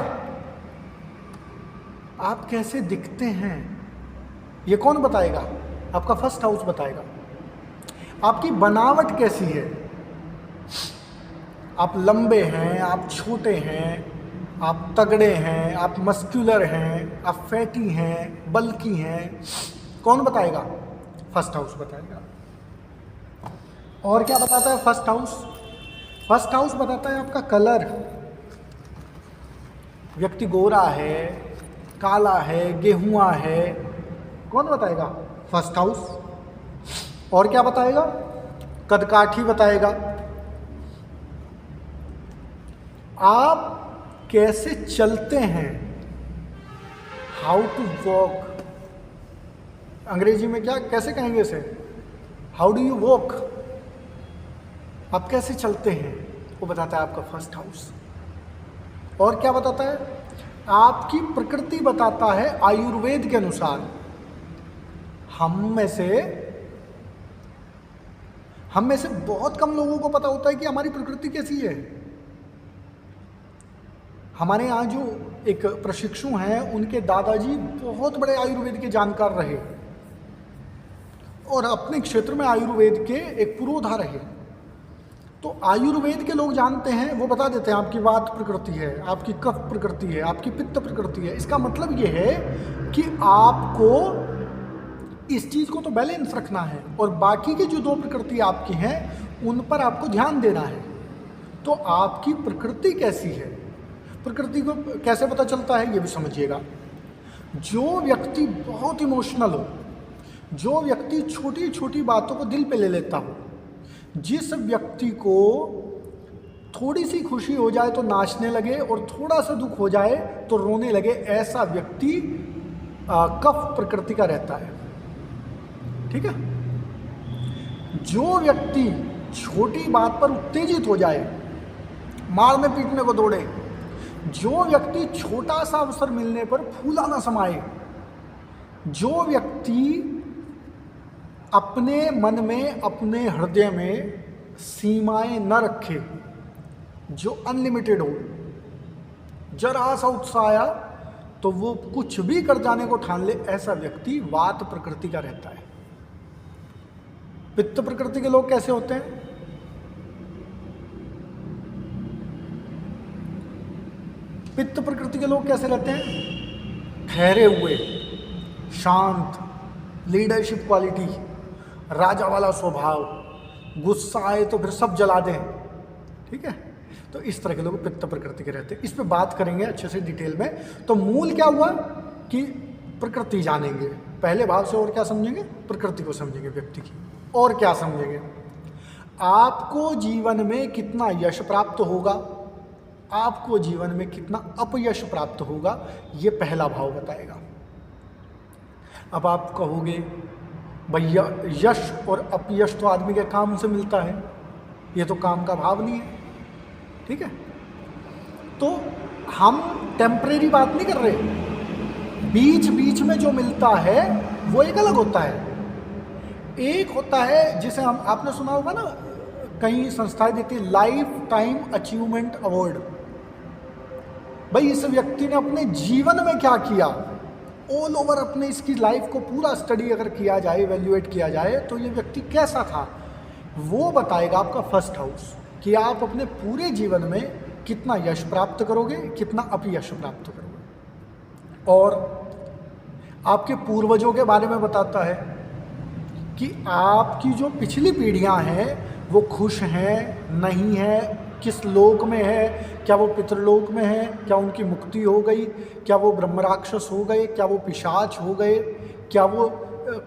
आप कैसे दिखते हैं ये कौन बताएगा? आपका फर्स्ट हाउस बताएगा। आपकी बनावट कैसी है? आप लंबे हैं, आप छोटे हैं, आप तगड़े हैं, आप मस्कुलर हैं, आप फैटी हैं, बल्की हैं, कौन बताएगा? फर्स्ट हाउस बताएगा। और क्या बताता है फर्स्ट हाउस? फर्स्ट हाउस बताता है आपका कलर। व्यक्ति गोरा है, काला है, गेहुआ है, कौन बताएगा? First house. और क्या बताएगा? कदकाठी बताएगा। आप कैसे चलते हैं, हाउ टू वॉक, अंग्रेजी में क्या कैसे कहेंगे इसे? हाउ डू यू वॉक, आप कैसे चलते हैं, वो बताता है आपका फर्स्ट हाउस। और क्या बताता है? आपकी प्रकृति बताता है आयुर्वेद के अनुसार। हम में से बहुत कम लोगों को पता होता है कि हमारी प्रकृति कैसी है। हमारे यहाँ जो एक प्रशिक्षु हैं, उनके दादाजी बहुत बड़े आयुर्वेद के जानकार रहे और अपने क्षेत्र में आयुर्वेद के एक पुरोधा रहे। तो आयुर्वेद के लोग जानते हैं, वो बता देते हैं आपकी वात प्रकृति है, आपकी कफ प्रकृति है, आपकी पित्त प्रकृति है। इसका मतलब ये है कि आपको इस चीज़ को तो बैलेंस रखना है और बाकी की जो 2 प्रकृति आपकी हैं उन पर आपको ध्यान देना है। तो आपकी प्रकृति कैसी है, प्रकृति को कैसे पता चलता है ये भी समझिएगा। जो व्यक्ति बहुत इमोशनल हो, जो व्यक्ति छोटी छोटी बातों को दिल पे ले लेता हो, जिस व्यक्ति को थोड़ी सी खुशी हो जाए तो नाचने लगे और थोड़ा सा दुख हो जाए तो रोने लगे, ऐसा व्यक्ति कफ प्रकृति का रहता है। ठीक है। जो व्यक्ति छोटी बात पर उत्तेजित हो जाए, मारने पीटने को दौड़े, जो व्यक्ति छोटा सा अवसर मिलने पर फूला ना समाए, जो व्यक्ति अपने मन में, अपने हृदय में सीमाएं न रखे, जो अनलिमिटेड हो, जरा सा उत्साह आया तो वो कुछ भी कर जाने को ठान ले, ऐसा व्यक्ति वात प्रकृति का रहता है। पित्त प्रकृति के लोग कैसे होते हैं? पित्त प्रकृति के लोग कैसे रहते हैं? ठहरे हुए, शांत, लीडरशिप क्वालिटी, राजा वाला स्वभाव, गुस्सा आए तो फिर सब जला दें। ठीक है। तो इस तरह के लोग पित्त प्रकृति के रहते हैं। इस पे बात करेंगे अच्छे से डिटेल में। तो मूल क्या हुआ कि प्रकृति जानेंगे, पहले भाव से और क्या समझेंगे? प्रकृति को समझेंगे व्यक्ति की। और क्या समझेंगे? आपको जीवन में कितना यश प्राप्त होगा, आपको जीवन में कितना अपयश प्राप्त होगा, ये पहला भाव बताएगा। अब आप कहोगे भैया यश और अपयश तो आदमी के काम से मिलता है, ये तो काम का भाव नहीं है। ठीक है। तो हम टेम्परेरी बात नहीं कर रहे, बीच बीच में जो मिलता है वो एक अलग होता है। एक होता है जिसे हम, आपने सुना होगा ना, कई संस्थाएं देती है लाइफ टाइम अचीवमेंट अवार्ड। भाई इस व्यक्ति ने अपने जीवन में क्या किया, ऑल ओवर अपने इसकी लाइफ को पूरा स्टडी अगर किया जाए, इवेल्युएट किया जाए, तो ये व्यक्ति कैसा था, वो बताएगा आपका फर्स्ट हाउस कि आप अपने पूरे जीवन में कितना यश प्राप्त करोगे, कितना अपयश प्राप्त करोगे। और आपके पूर्वजों के बारे में बताता है कि आपकी जो पिछली पीढ़ियां हैं वो खुश हैं, नहीं है, किस लोक में है, क्या वो पितृलोक में है, क्या उनकी मुक्ति हो गई, क्या वो ब्रह्मराक्षस हो गए, क्या वो पिशाच हो गए, क्या वो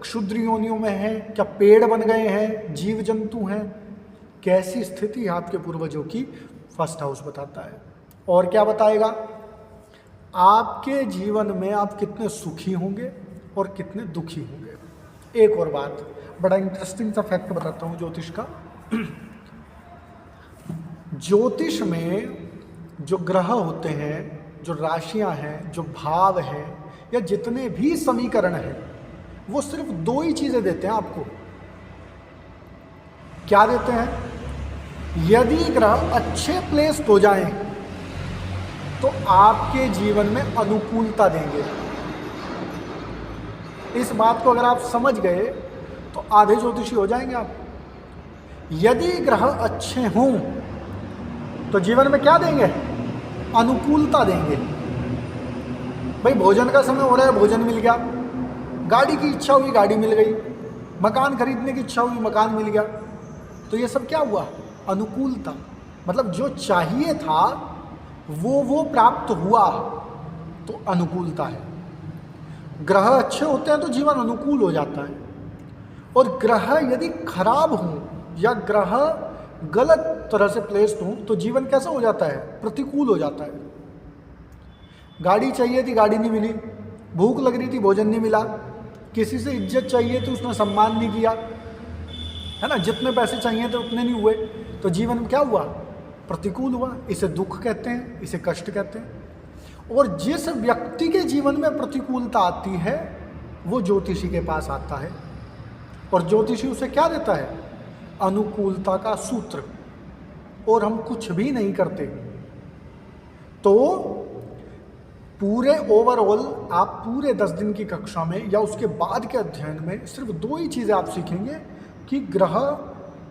क्षुद्र योनियों में हैं, क्या पेड़ बन गए हैं, जीव जंतु हैं, कैसी स्थिति है आपके पूर्वजों की, फर्स्ट हाउस बताता है। और क्या बताएगा? आपके जीवन में आप कितने सुखी होंगे और कितने दुखी होंगे। एक और बात, बड़ा इंटरेस्टिंग सा फैक्ट बताता हूँ ज्योतिष का। ज्योतिष में जो ग्रह होते हैं, जो राशियां हैं, जो भाव हैं, या जितने भी समीकरण हैं, वो सिर्फ 2 ही चीज़ें देते हैं आपको। क्या देते हैं? यदि ग्रह अच्छे प्लेस हो जाएं तो आपके जीवन में अनुकूलता देंगे। इस बात को अगर आप समझ गए तो आधे ज्योतिषी हो जाएंगे आप। यदि ग्रह अच्छे हों तो जीवन में क्या देंगे? अनुकूलता देंगे। भाई भोजन का समय हो रहा है, भोजन मिल गया, गाड़ी की इच्छा हुई, गाड़ी मिल गई, मकान खरीदने की इच्छा हुई, मकान मिल गया। तो ये सब क्या हुआ? अनुकूलता। मतलब जो चाहिए था वो प्राप्त हुआ, तो अनुकूलता है। ग्रह अच्छे होते हैं तो जीवन अनुकूल हो जाता है। और ग्रह यदि खराब हों या ग्रह गलत तरह से प्लेस्ड हों तो जीवन कैसा हो जाता है? प्रतिकूल हो जाता है। गाड़ी चाहिए थी, गाड़ी नहीं मिली, भूख लग रही थी, भोजन नहीं मिला, किसी से इज्जत चाहिए थी, उसने सम्मान नहीं किया, है ना, जितने पैसे चाहिए थे उतने नहीं हुए, तो जीवन में क्या हुआ? प्रतिकूल हुआ। इसे दुख कहते हैं, इसे कष्ट कहते हैं। और जिस व्यक्ति के जीवन में प्रतिकूलता आती है वो ज्योतिषी के पास आता है, और ज्योतिषी उसे क्या देता है? अनुकूलता का सूत्र। और हम कुछ भी नहीं करते। तो पूरे ओवरऑल आप पूरे 10 दिन की कक्षा में या उसके बाद के अध्ययन में सिर्फ 2 ही चीज़ें आप सीखेंगे कि ग्रह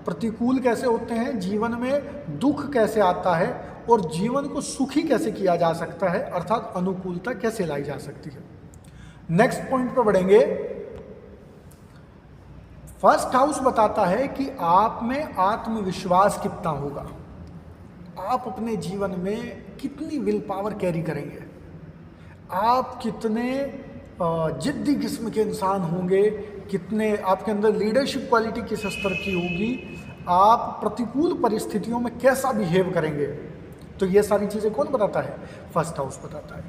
प्रतिकूल कैसे होते हैं, जीवन में दुख कैसे आता है, और जीवन को सुखी कैसे किया जा सकता है, अर्थात अनुकूलता कैसे लाई जा सकती है। नेक्स्ट पॉइंट पर बढ़ेंगे। फर्स्ट हाउस बताता है कि आप में आत्मविश्वास कितना होगा, आप अपने जीवन में कितनी विल पावर कैरी करेंगे, आप कितने जिद्दी किस्म के इंसान होंगे, कितने आपके अंदर लीडरशिप क्वालिटी किस स्तर की होगी, आप प्रतिकूल परिस्थितियों में कैसा बिहेव करेंगे। तो ये सारी चीज़ें कौन बताता है? फर्स्ट हाउस बताता है।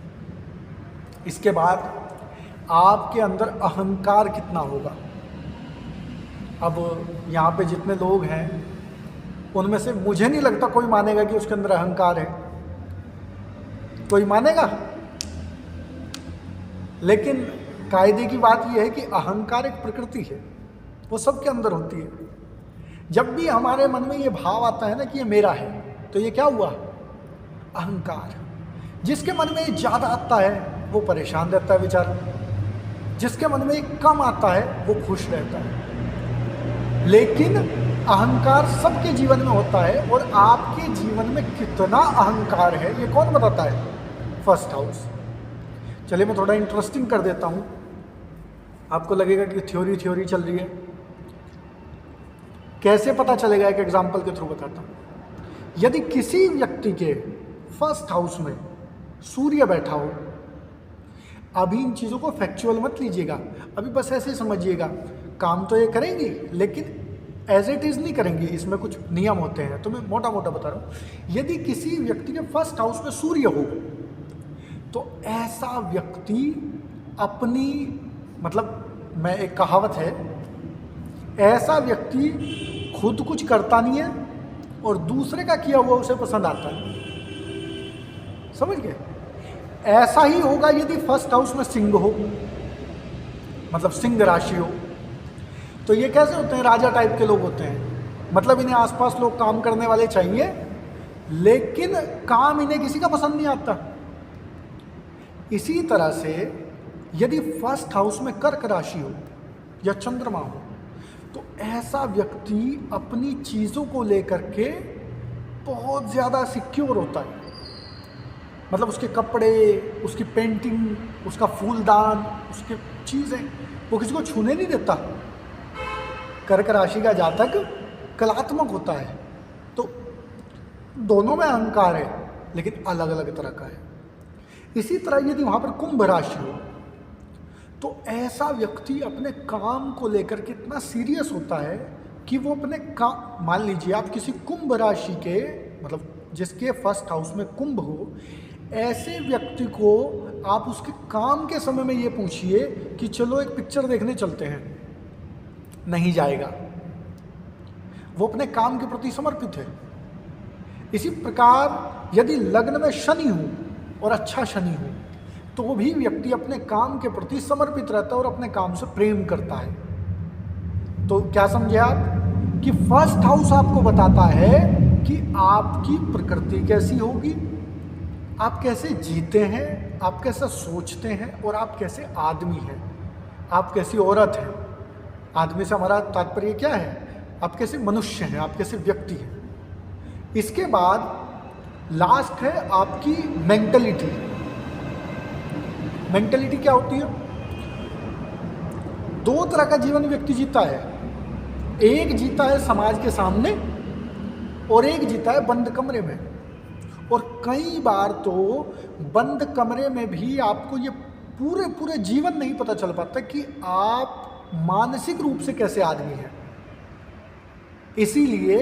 इसके बाद आपके अंदर अहंकार कितना होगा। अब यहाँ पे जितने लोग हैं उनमें से मुझे नहीं लगता कोई मानेगा कि उसके अंदर अहंकार है। कोई मानेगा? लेकिन कायदे की बात यह है कि अहंकार एक प्रकृति है, वो सबके अंदर होती है। जब भी हमारे मन में ये भाव आता है ना कि ये मेरा है, तो ये क्या हुआ? अहंकार। जिसके मन में ये ज़्यादा आता है वो परेशान रहता है बेचारा, जिसके मन में ये कम आता है वो खुश रहता है। लेकिन अहंकार सबके जीवन में होता है, और आपके जीवन में कितना अहंकार है ये कौन बताता है? First house. चलिए मैं थोड़ा इंटरेस्टिंग कर देता हूँ, आपको लगेगा कि थ्योरी चल रही है। कैसे पता चलेगा? एक एग्जाम्पल के थ्रू बताता हूँ। यदि किसी व्यक्ति के फर्स्ट हाउस में सूर्य बैठा हो, अभी इन चीज़ों को फैक्चुअल मत लीजिएगा, अभी बस ऐसे समझिएगा, काम तो ये करेंगी लेकिन एज इट इज़ नहीं करेंगी, इसमें कुछ नियम होते हैं, तो मैं मोटा मोटा बता रहा हूँ। यदि किसी व्यक्ति के फर्स्ट हाउस में सूर्य हो तो ऐसा व्यक्ति अपनी, मतलब मैं एक कहावत है, ऐसा व्यक्ति खुद कुछ करता नहीं है और दूसरे का किया हुआ उसे पसंद आता है। समझ गए? ऐसा ही होगा यदि फर्स्ट हाउस में सिंह हो, मतलब सिंह राशि हो। तो ये कैसे होते हैं? राजा टाइप के लोग होते हैं, मतलब इन्हें आसपास लोग काम करने वाले चाहिए, लेकिन काम इन्हें किसी का पसंद नहीं आता। इसी तरह से यदि फर्स्ट हाउस में कर्क राशि हो या चंद्रमा हो, तो ऐसा व्यक्ति अपनी चीज़ों को लेकर के बहुत ज़्यादा सिक्योर होता है। मतलब उसके कपड़े, उसकी पेंटिंग, उसका फूलदान, उसके चीज़ें वो किसी को छूने नहीं देता। कर्क राशि का जातक कलात्मक होता है। तो दोनों में अहंकार है, लेकिन अलग अलग तरह का है। इसी तरह यदि वहाँ पर कुंभ राशि हो, तो ऐसा व्यक्ति अपने काम को लेकर के इतना सीरियस होता है कि वो अपने काम, मान लीजिए आप किसी कुंभ राशि के, मतलब जिसके फर्स्ट हाउस में कुंभ हो, ऐसे व्यक्ति को आप उसके काम के समय में ये पूछिए कि चलो एक पिक्चर देखने चलते हैं, नहीं जाएगा। वो अपने काम के प्रति समर्पित है। इसी प्रकार यदि लग्न में शनि हो और अच्छा शनि हो, तो वो भी व्यक्ति अपने काम के प्रति समर्पित रहता है और अपने काम से प्रेम करता है। तो क्या समझे आप कि फर्स्ट हाउस आपको बताता है कि आपकी प्रकृति कैसी होगी, आप कैसे जीते हैं, आप कैसा सोचते हैं, और आप कैसे आदमी हैं, आप कैसी औरत हैं। आदमी से हमारा तात्पर्य क्या है, आप कैसे मनुष्य हैं, आप कैसे व्यक्ति हैं। इसके बाद लास्ट है आपकी मेंटलिटी। मेंटलिटी क्या होती है? दो तरह का जीवन व्यक्ति जीता है। एक जीता है समाज के सामने और एक जीता है बंद कमरे में। और कई बार तो बंद कमरे में भी आपको ये पूरे जीवन नहीं पता चल पाता कि आप मानसिक रूप से कैसे आदमी हैं। इसीलिए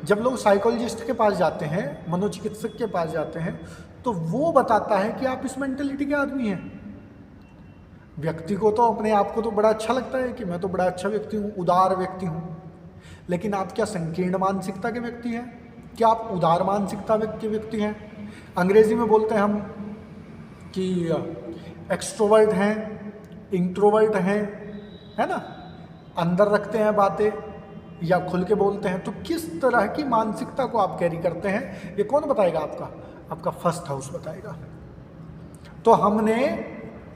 जब लोग साइकोलॉजिस्ट के पास जाते हैं, मनोचिकित्सक के पास जाते हैं, तो वो बताता है कि आप इस मेंटलिटी के आदमी हैं। व्यक्ति को तो अपने आप को तो बड़ा अच्छा लगता है कि मैं तो बड़ा अच्छा व्यक्ति हूँ, उदार व्यक्ति हूँ। लेकिन आप क्या संकीर्ण मानसिकता के व्यक्ति हैं? क्या आप उदार मानसिकता के व्यक्ति हैं? अंग्रेजी में बोलते हैं हम कि एक्सट्रोवर्ट हैं, इंट्रोवर्ट हैं, है ना, अंदर रखते हैं बातें या खुल के बोलते हैं। तो किस तरह की मानसिकता को आप कैरी करते हैं, ये कौन बताएगा? आपका फर्स्ट हाउस बताएगा। तो हमने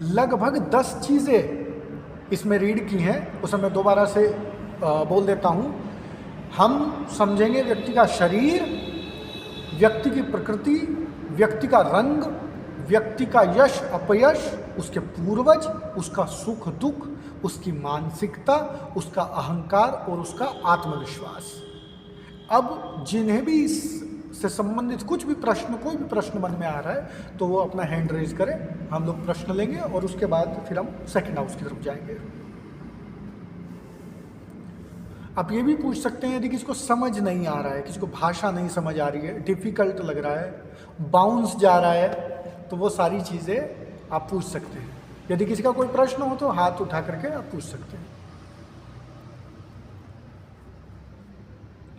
लगभग 10 चीज़ें इसमें रीड की हैं, उसे मैं दोबारा से बोल देता हूँ। हम समझेंगे व्यक्ति का शरीर, व्यक्ति की प्रकृति, व्यक्ति का रंग, व्यक्ति का यश अपयश, उसके पूर्वज, उसका सुख दुख, उसकी मानसिकता, उसका अहंकार और उसका आत्मविश्वास। अब जिन्हें भी इससे संबंधित कोई भी प्रश्न मन में आ रहा है तो वो अपना हैंड रेज करें, हम लोग प्रश्न लेंगे और उसके बाद फिर हम सेकंड हाउस की तरफ जाएंगे। आप ये भी पूछ सकते हैं यदि किसी को समझ नहीं आ रहा है, किसी को भाषा नहीं समझ आ रही है, डिफ़िकल्ट लग रहा है, बाउंस जा रहा है, तो वो सारी चीज़ें आप पूछ सकते हैं। यदि किसी का कोई प्रश्न हो तो हाथ उठा करके आप पूछ सकते हैं।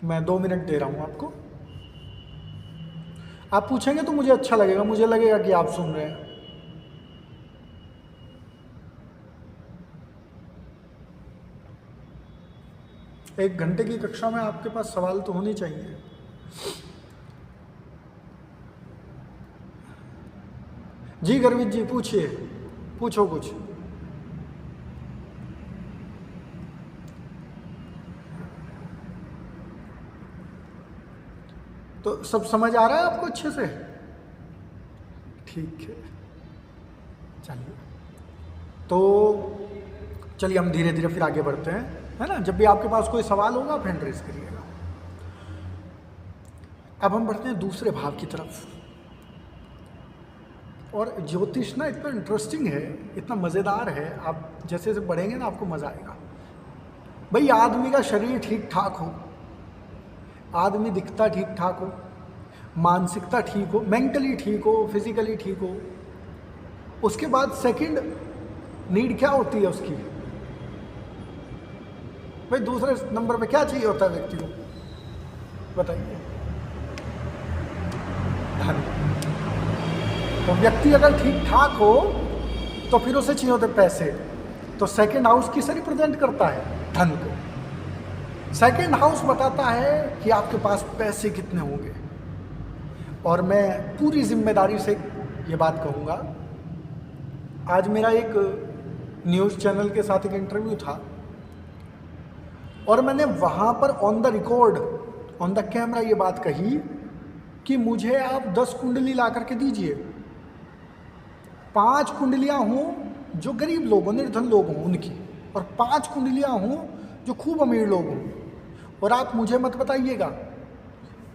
मैं 2 मिनट दे रहा हूं आपको। आप पूछेंगे तो मुझे अच्छा लगेगा, मुझे लगेगा कि आप सुन रहे हैं। एक घंटे की कक्षा में आपके पास सवाल तो होने चाहिए। जी गर्वित जी, पूछिए, पूछो कुछ। तो सब समझ आ रहा है आपको अच्छे से? ठीक है, चलिए। तो चलिए हम धीरे धीरे फिर आगे बढ़ते हैं, है ना। जब भी आपके पास कोई सवाल होगा आप हैंड रेज करिएगा। अब हम बढ़ते हैं दूसरे भाव की तरफ। और ज्योतिष ना इतना इंटरेस्टिंग है, इतना मज़ेदार है, आप जैसे जैसे बढ़ेंगे ना आपको मज़ा आएगा। भाई आदमी का शरीर ठीक ठाक हो, आदमी दिखता ठीक ठाक हो, मानसिकता ठीक हो, मेंटली ठीक हो, फिजिकली ठीक हो, उसके बाद सेकंड नीड क्या होती है उसकी? भाई दूसरे नंबर पे क्या चाहिए होता है व्यक्ति को, बताइए? धन। तो व्यक्ति अगर ठीक ठाक हो तो फिर उसे चाहिए होते पैसे। तो सेकंड हाउस किसे रिप्रेजेंट करता है? धन को। सेकंड हाउस बताता है कि आपके पास पैसे कितने होंगे। और मैं पूरी जिम्मेदारी से ये बात कहूँगा, आज मेरा एक न्यूज़ चैनल के साथ एक इंटरव्यू था और मैंने वहाँ पर on the record, on the camera ये बात कही कि मुझे आप 10 कुंडली ला करके दीजिए, 5 कुंडलियाँ हों जो गरीब लोग हों, निर्धन लोग हों उनकी, और 5 कुंडलियाँ हों जो खूब अमीर लोग हों, और आप मुझे मत बताइएगा,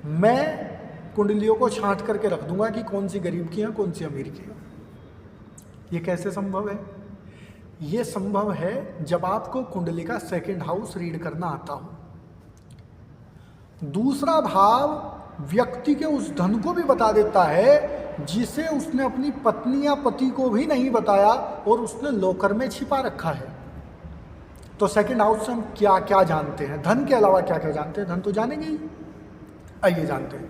मैं कुंडलियों को छांट करके रख दूंगा कि कौन सी गरीब की है कौन सी अमीर की है। ये कैसे संभव है? ये संभव है जब आपको कुंडली का सेकंड हाउस रीड करना आता हो। दूसरा भाव व्यक्ति के उस धन को भी बता देता है जिसे उसने अपनी पत्नी या पति को भी नहीं बताया और उसने लॉकर में छिपा रखा है। तो सेकंड हाउस से हम क्या क्या जानते हैं? धन के अलावा क्या क्या जानते हैं? धन तो जानेंगे ही, आइए जानते हैं।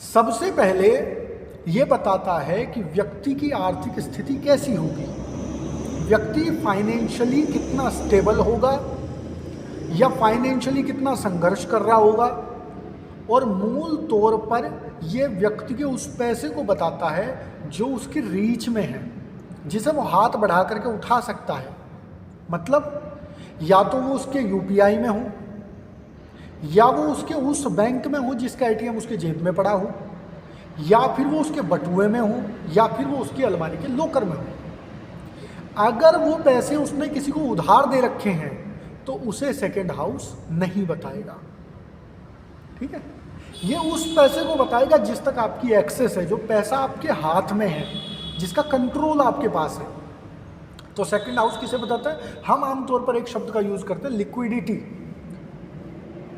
सबसे पहले ये बताता है कि व्यक्ति की आर्थिक स्थिति कैसी होगी, व्यक्ति फाइनेंशियली कितना स्टेबल होगा या फाइनेंशियली कितना संघर्ष कर रहा होगा, और मूल तौर पर ये व्यक्ति के उस पैसे को बताता है जो उसकी रीच में है, जिसे वो हाथ बढ़ा करके उठा सकता है। मतलब या तो वो उसके यूपीआई में हो, या वो उसके उस बैंक में हो जिसका एटीएम उसके जेब में पड़ा हो, या फिर वो उसके बटुए में हो, या फिर वो उसकी अलमारी के लॉकर में हो। अगर वो पैसे उसने किसी को उधार दे रखे हैं तो उसे सेकंड हाउस नहीं बताएगा। ठीक है, ये उस पैसे को बताएगा जिस तक आपकी एक्सेस है, जो पैसा आपके हाथ में है, जिसका कंट्रोल आपके पास है। तो सेकंड हाउस किसे बताता है? हम आमतौर पर एक शब्द का यूज करते हैं, लिक्विडिटी।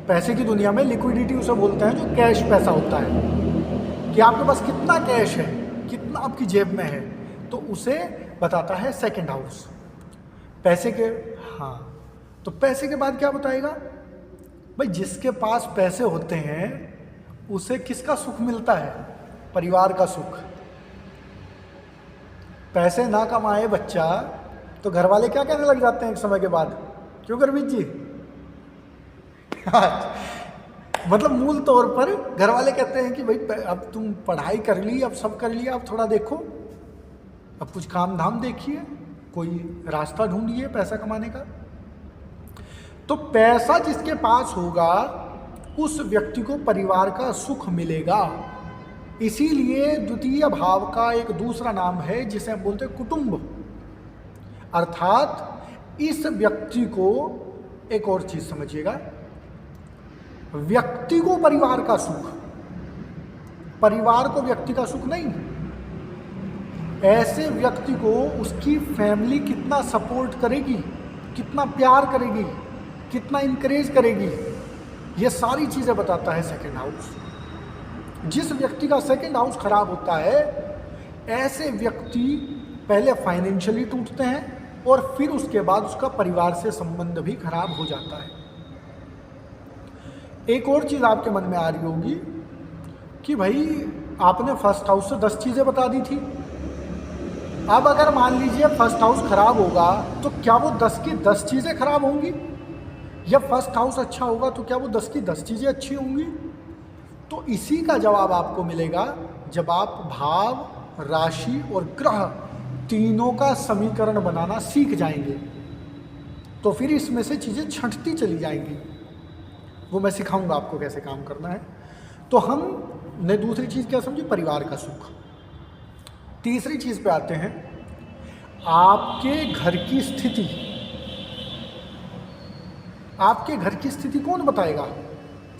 पैसे की दुनिया में लिक्विडिटी उसे बोलते हैं जो कैश पैसा होता है, कि आपके पास कितना कैश है, कितना आपकी जेब में है, तो उसे बताता है सेकंड हाउस। पैसे के, हाँ, तो पैसे के बाद क्या बताएगा भाई? जिसके पास पैसे होते हैं उसे किसका सुख मिलता है? परिवार का सुख। पैसे ना कमाए बच्चा तो घर वाले क्या कहने लग जाते हैं एक समय के बाद, क्यों गुरमीत जी? मतलब मूल तौर पर घर वाले कहते हैं कि भाई अब तुम पढ़ाई कर ली, अब सब कर लिया, अब थोड़ा देखो, अब कुछ काम धाम देखिए, कोई रास्ता ढूंढिए पैसा कमाने का। तो पैसा जिसके पास होगा उस व्यक्ति को परिवार का सुख मिलेगा। इसीलिए द्वितीय भाव का एक दूसरा नाम है जिसे हम बोलते हैं कुटुंब। अर्थात इस व्यक्ति को, एक और चीज समझिएगा, व्यक्ति को परिवार का सुख, परिवार को व्यक्ति का सुख नहीं। ऐसे व्यक्ति को उसकी फैमिली कितना सपोर्ट करेगी, कितना प्यार करेगी, कितना इंकरेज करेगी, ये सारी चीजें बताता है सेकंड हाउस। जिस व्यक्ति का सेकंड हाउस खराब होता है, ऐसे व्यक्ति पहले फाइनेंशियली टूटते हैं और फिर उसके बाद उसका परिवार से संबंध भी खराब हो जाता है। एक और चीज आपके मन में आ रही होगी कि भाई आपने फर्स्ट हाउस से 10 चीजें बता दी थी, अब अगर मान लीजिए फर्स्ट हाउस खराब होगा तो क्या वो 10 की 10 चीजें खराब होंगी, या फर्स्ट हाउस अच्छा होगा तो क्या वो 10 की 10 चीजें अच्छी होंगी? तो इसी का जवाब आपको मिलेगा जब आप भाव, राशि और ग्रह तीनों का समीकरण बनाना सीख जाएंगे। तो फिर इसमें से चीजें छंटती चली जाएंगी। वो मैं सिखाऊंगा आपको कैसे काम करना है। तो हमने दूसरी चीज क्या समझी? परिवार का सुख। तीसरी चीज पे आते हैं, आपके घर की स्थिति। आपके घर की स्थिति कौन बताएगा?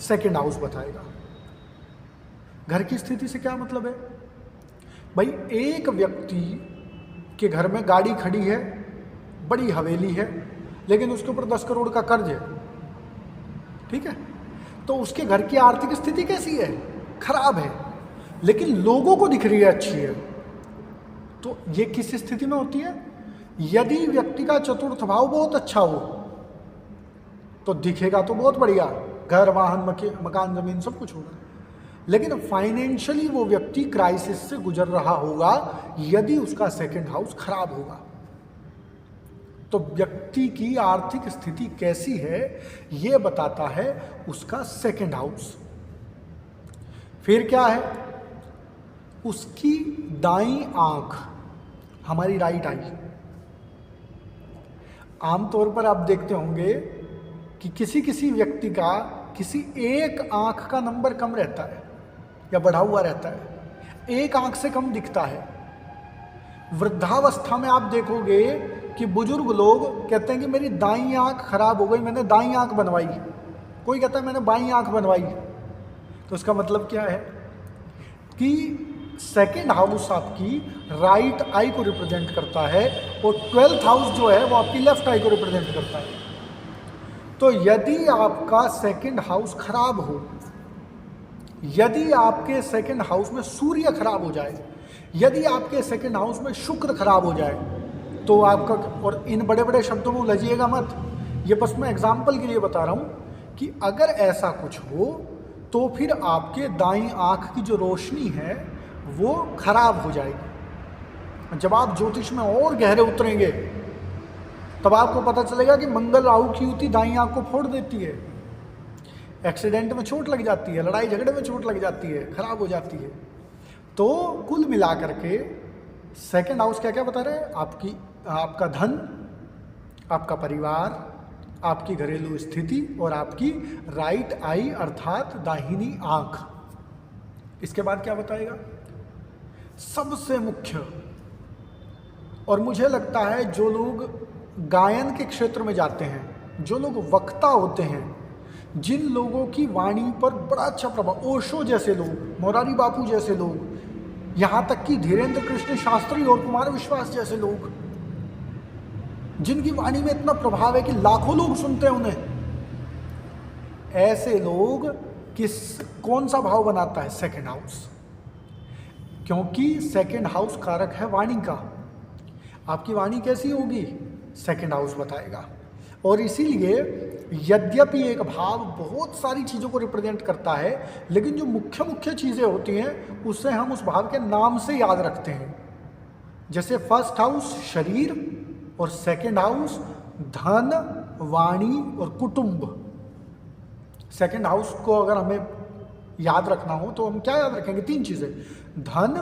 सेकंड हाउस बताएगा। घर की स्थिति से क्या मतलब है भाई? एक व्यक्ति के घर में गाड़ी खड़ी है, बड़ी हवेली है, लेकिन उसके ऊपर 10 करोड़ का कर्ज है। ठीक है, तो उसके घर की आर्थिक स्थिति कैसी है? खराब है, लेकिन लोगों को दिख रही है अच्छी है। तो ये किस स्थिति में होती है? यदि व्यक्ति का चतुर्थ भाव बहुत अच्छा हो तो दिखेगा तो बहुत बढ़िया, घर, वाहन, मकान, जमीन सब कुछ होगा, लेकिन फाइनेंशियली वो व्यक्ति क्राइसिस से गुजर रहा होगा यदि उसका सेकंड हाउस खराब होगा। तो व्यक्ति की आर्थिक स्थिति कैसी है यह बताता है उसका सेकंड हाउस। फिर क्या है? उसकी दाईं आंख, हमारी राइट आई। आमतौर पर आप देखते होंगे कि किसी किसी व्यक्ति का किसी एक आंख का नंबर कम रहता है या बढ़ा हुआ रहता है, एक आंख से कम दिखता है। वृद्धावस्था में आप देखोगे कि बुजुर्ग लोग कहते हैं कि मेरी दाईं आंख खराब हो गई, मैंने दाईं आंख बनवाई। कोई कहता है मैंने बाईं आंख बनवाई। तो इसका मतलब क्या है कि सेकंड हाउस आपकी राइट आई को रिप्रेजेंट करता है और 12th हाउस जो है वो आपकी लेफ्ट आई को रिप्रेजेंट करता है। तो यदि आपका सेकंड हाउस खराब हो, यदि आपके सेकंड हाउस में सूर्य खराब हो जाए, यदि आपके सेकंड हाउस में शुक्र खराब हो जाए, तो आपका, और इन बड़े बड़े शब्दों में उलझिएगा मत, ये बस मैं एग्जाम्पल के लिए बता रहा हूँ कि अगर ऐसा कुछ हो तो फिर आपके दाईं आंख की जो रोशनी है वो खराब हो जाएगी। जब आप ज्योतिष में और गहरे उतरेंगे तब आपको पता चलेगा कि मंगल राहु की युति दाईं आंख को फोड़ देती है। एक्सीडेंट में चोट लग जाती है, लड़ाई झगड़े में चोट लग जाती है, खराब हो जाती है। तो कुल मिला करके सेकंड हाउस क्या क्या बता रहे हैं? आपका धन, आपका परिवार, आपकी घरेलू स्थिति और आपकी राइट आई अर्थात दाहिनी आंख। इसके बाद क्या बताएगा? सबसे मुख्य, और मुझे लगता है जो लोग गायन के क्षेत्र में जाते हैं, जो लोग वक्ता होते हैं, जिन लोगों की वाणी पर बड़ा अच्छा प्रभाव, ओशो जैसे लोग, मोरारी बापू जैसे लोग, यहाँ तक कि धीरेन्द्र कृष्ण शास्त्री और कुमार विश्वास जैसे लोग, जिनकी वाणी में इतना प्रभाव है कि लाखों लोग सुनते हैं उन्हें, ऐसे लोग कौन सा भाव बनाता है? Second house. क्योंकि सेकंड हाउस कारक है वाणी का। आपकी वाणी कैसी होगी? सेकंड हाउस बताएगा। और इसीलिए यद्यपि एक भाव बहुत सारी चीज़ों को रिप्रेजेंट करता है, लेकिन जो मुख्य मुख्य चीज़ें होती हैं उसे हम उस भाव के नाम से याद रखते हैं। जैसे फर्स्ट हाउस शरीर और सेकंड हाउस धन, वाणी और कुटुंब। सेकंड हाउस को अगर हमें याद रखना हो तो हम क्या याद रखेंगे? 3 चीज़ें, धन,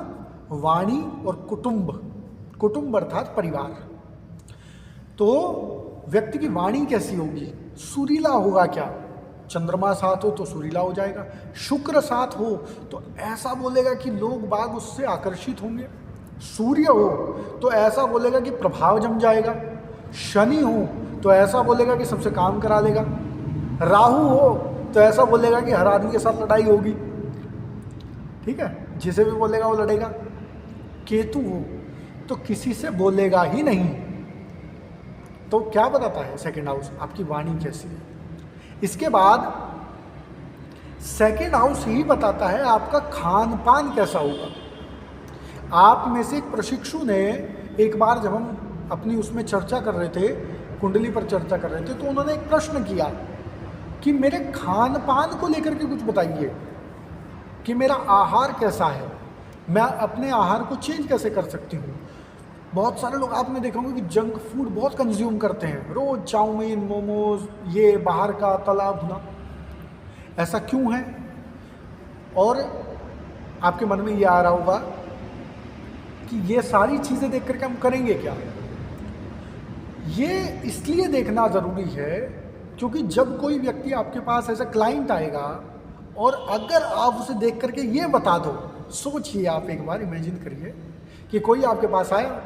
वाणी और कुटुंब। कुटुंब अर्थात परिवार। तो व्यक्ति की वाणी कैसी होगी? सुरीला होगा क्या? चंद्रमा साथ हो तो सुरीला हो जाएगा, शुक्र साथ हो तो ऐसा बोलेगा कि लोग बाग उससे आकर्षित होंगे, सूर्य हो तो ऐसा बोलेगा कि प्रभाव जम जाएगा, शनि हो तो ऐसा बोलेगा कि सबसे काम करा लेगा, राहु हो तो ऐसा बोलेगा कि हर आदमी के साथ लड़ाई होगी, ठीक है, जिसे भी बोलेगा वो लड़ेगा। केतु हो तो किसी से बोलेगा ही नहीं। तो क्या बताता है सेकंड हाउस? आपकी वाणी कैसी है। इसके बाद सेकंड हाउस ही बताता है आपका खान पान कैसा होगा। आप में से एक प्रशिक्षु ने एक बार, जब हम अपनी उसमें चर्चा कर रहे थे, कुंडली पर चर्चा कर रहे थे, तो उन्होंने एक प्रश्न किया कि मेरे खान पान को लेकर के कुछ बताइए कि मेरा आहार कैसा है, मैं अपने आहार को चेंज कैसे कर सकती हूँ। बहुत सारे लोग आपने देखा होगा कि जंक फूड बहुत कंज्यूम करते हैं, रोज चाउमीन, मोमोज, ये बाहर का तला भुना। ऐसा क्यों है? और आपके मन में ये आ रहा होगा कि ये सारी चीज़ें देख करके हम करेंगे क्या। ये इसलिए देखना ज़रूरी है क्योंकि जब कोई व्यक्ति आपके पास ऐसा क्लाइंट आएगा और अगर आप उसे देख करके ये बता दो, सोचिए आप एक बार, इमेजिन करिए कि कोई आपके पास आया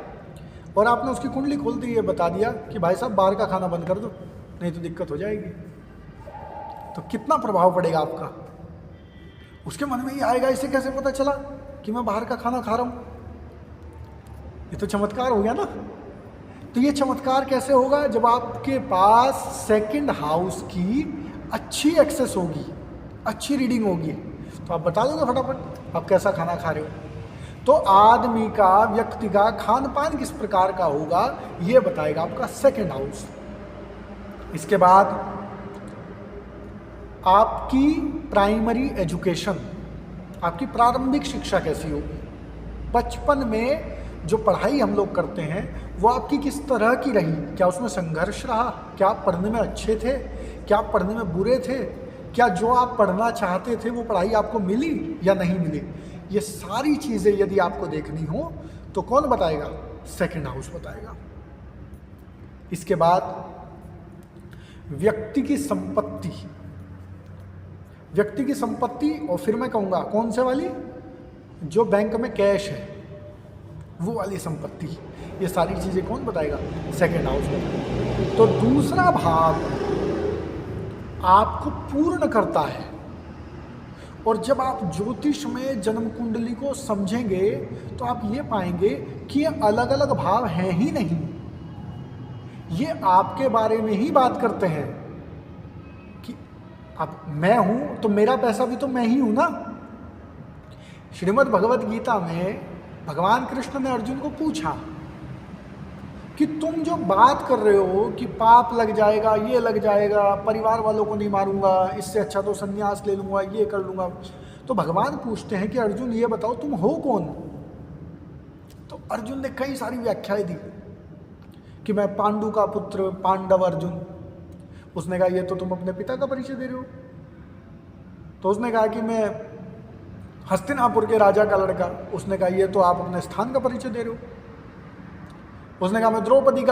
और आपने उसकी कुंडली खोल दी, ये बता दिया कि भाई साहब बाहर का खाना बंद कर दो नहीं तो दिक्कत हो जाएगी, तो कितना प्रभाव पड़ेगा आपका। उसके मन में ये आएगा, इसे कैसे पता चला कि मैं बाहर का खाना खा रहा हूँ? ये तो चमत्कार हो गया ना। तो ये चमत्कार कैसे होगा? जब आपके पास सेकंड हाउस की अच्छी एक्सेस होगी, अच्छी रीडिंग होगी, तो आप बता दोगे फटाफट आप कैसा खाना खा रहे हो। तो आदमी का, व्यक्ति का खान पान किस प्रकार का होगा ये बताएगा आपका सेकंड हाउस। इसके बाद आपकी प्राइमरी एजुकेशन, आपकी प्रारंभिक शिक्षा कैसी होगी। बचपन में जो पढ़ाई हम लोग करते हैं वो आपकी किस तरह की रही? क्या उसमें संघर्ष रहा? क्या आप पढ़ने में अच्छे थे? क्या आप पढ़ने में बुरे थे? क्या जो आप पढ़ना चाहते थे वो पढ़ाई आपको मिली या नहीं मिली? ये सारी चीज़ें यदि आपको देखनी हो तो कौन बताएगा? सेकंड हाउस बताएगा। इसके बाद व्यक्ति की संपत्ति, व्यक्ति की संपत्ति, और फिर मैं कहूँगा कौन से वाली? जो बैंक में कैश है वो वाली संपत्ति। ये सारी चीज़ें कौन बताएगा? सेकंड हाउस बताएगा। तो दूसरा भाव आपको पूर्ण करता है। और जब आप ज्योतिष में जन्म कुंडली को समझेंगे तो आप ये पाएंगे कि ये अलग अलग भाव हैं ही नहीं, ये आपके बारे में ही बात करते हैं कि अब मैं हूं तो मेरा पैसा भी तो मैं ही हूं ना। श्रीमद् भगवत गीता में भगवान कृष्ण ने अर्जुन को पूछा कि तुम जो बात कर रहे हो कि पाप लग जाएगा, ये लग जाएगा, परिवार वालों को नहीं मारूंगा, इससे अच्छा तो संन्यास ले लूंगा, ये कर लूंगा। तो भगवान पूछते हैं कि अर्जुन ये बताओ तुम हो कौन? तो अर्जुन ने कई सारी व्याख्याएं दी कि मैं पांडु का पुत्र, पांडव अर्जुन। उसने कहा ये तो तुम अपने पिता का परिचय दे रहे हो। तो उसने कहा कि मैं हस्तिनापुर के राजा का लड़का। उसने कहा ये तो आप अपने स्थान का परिचय दे रहे हो। उसने कहा मैं द्रौपदी का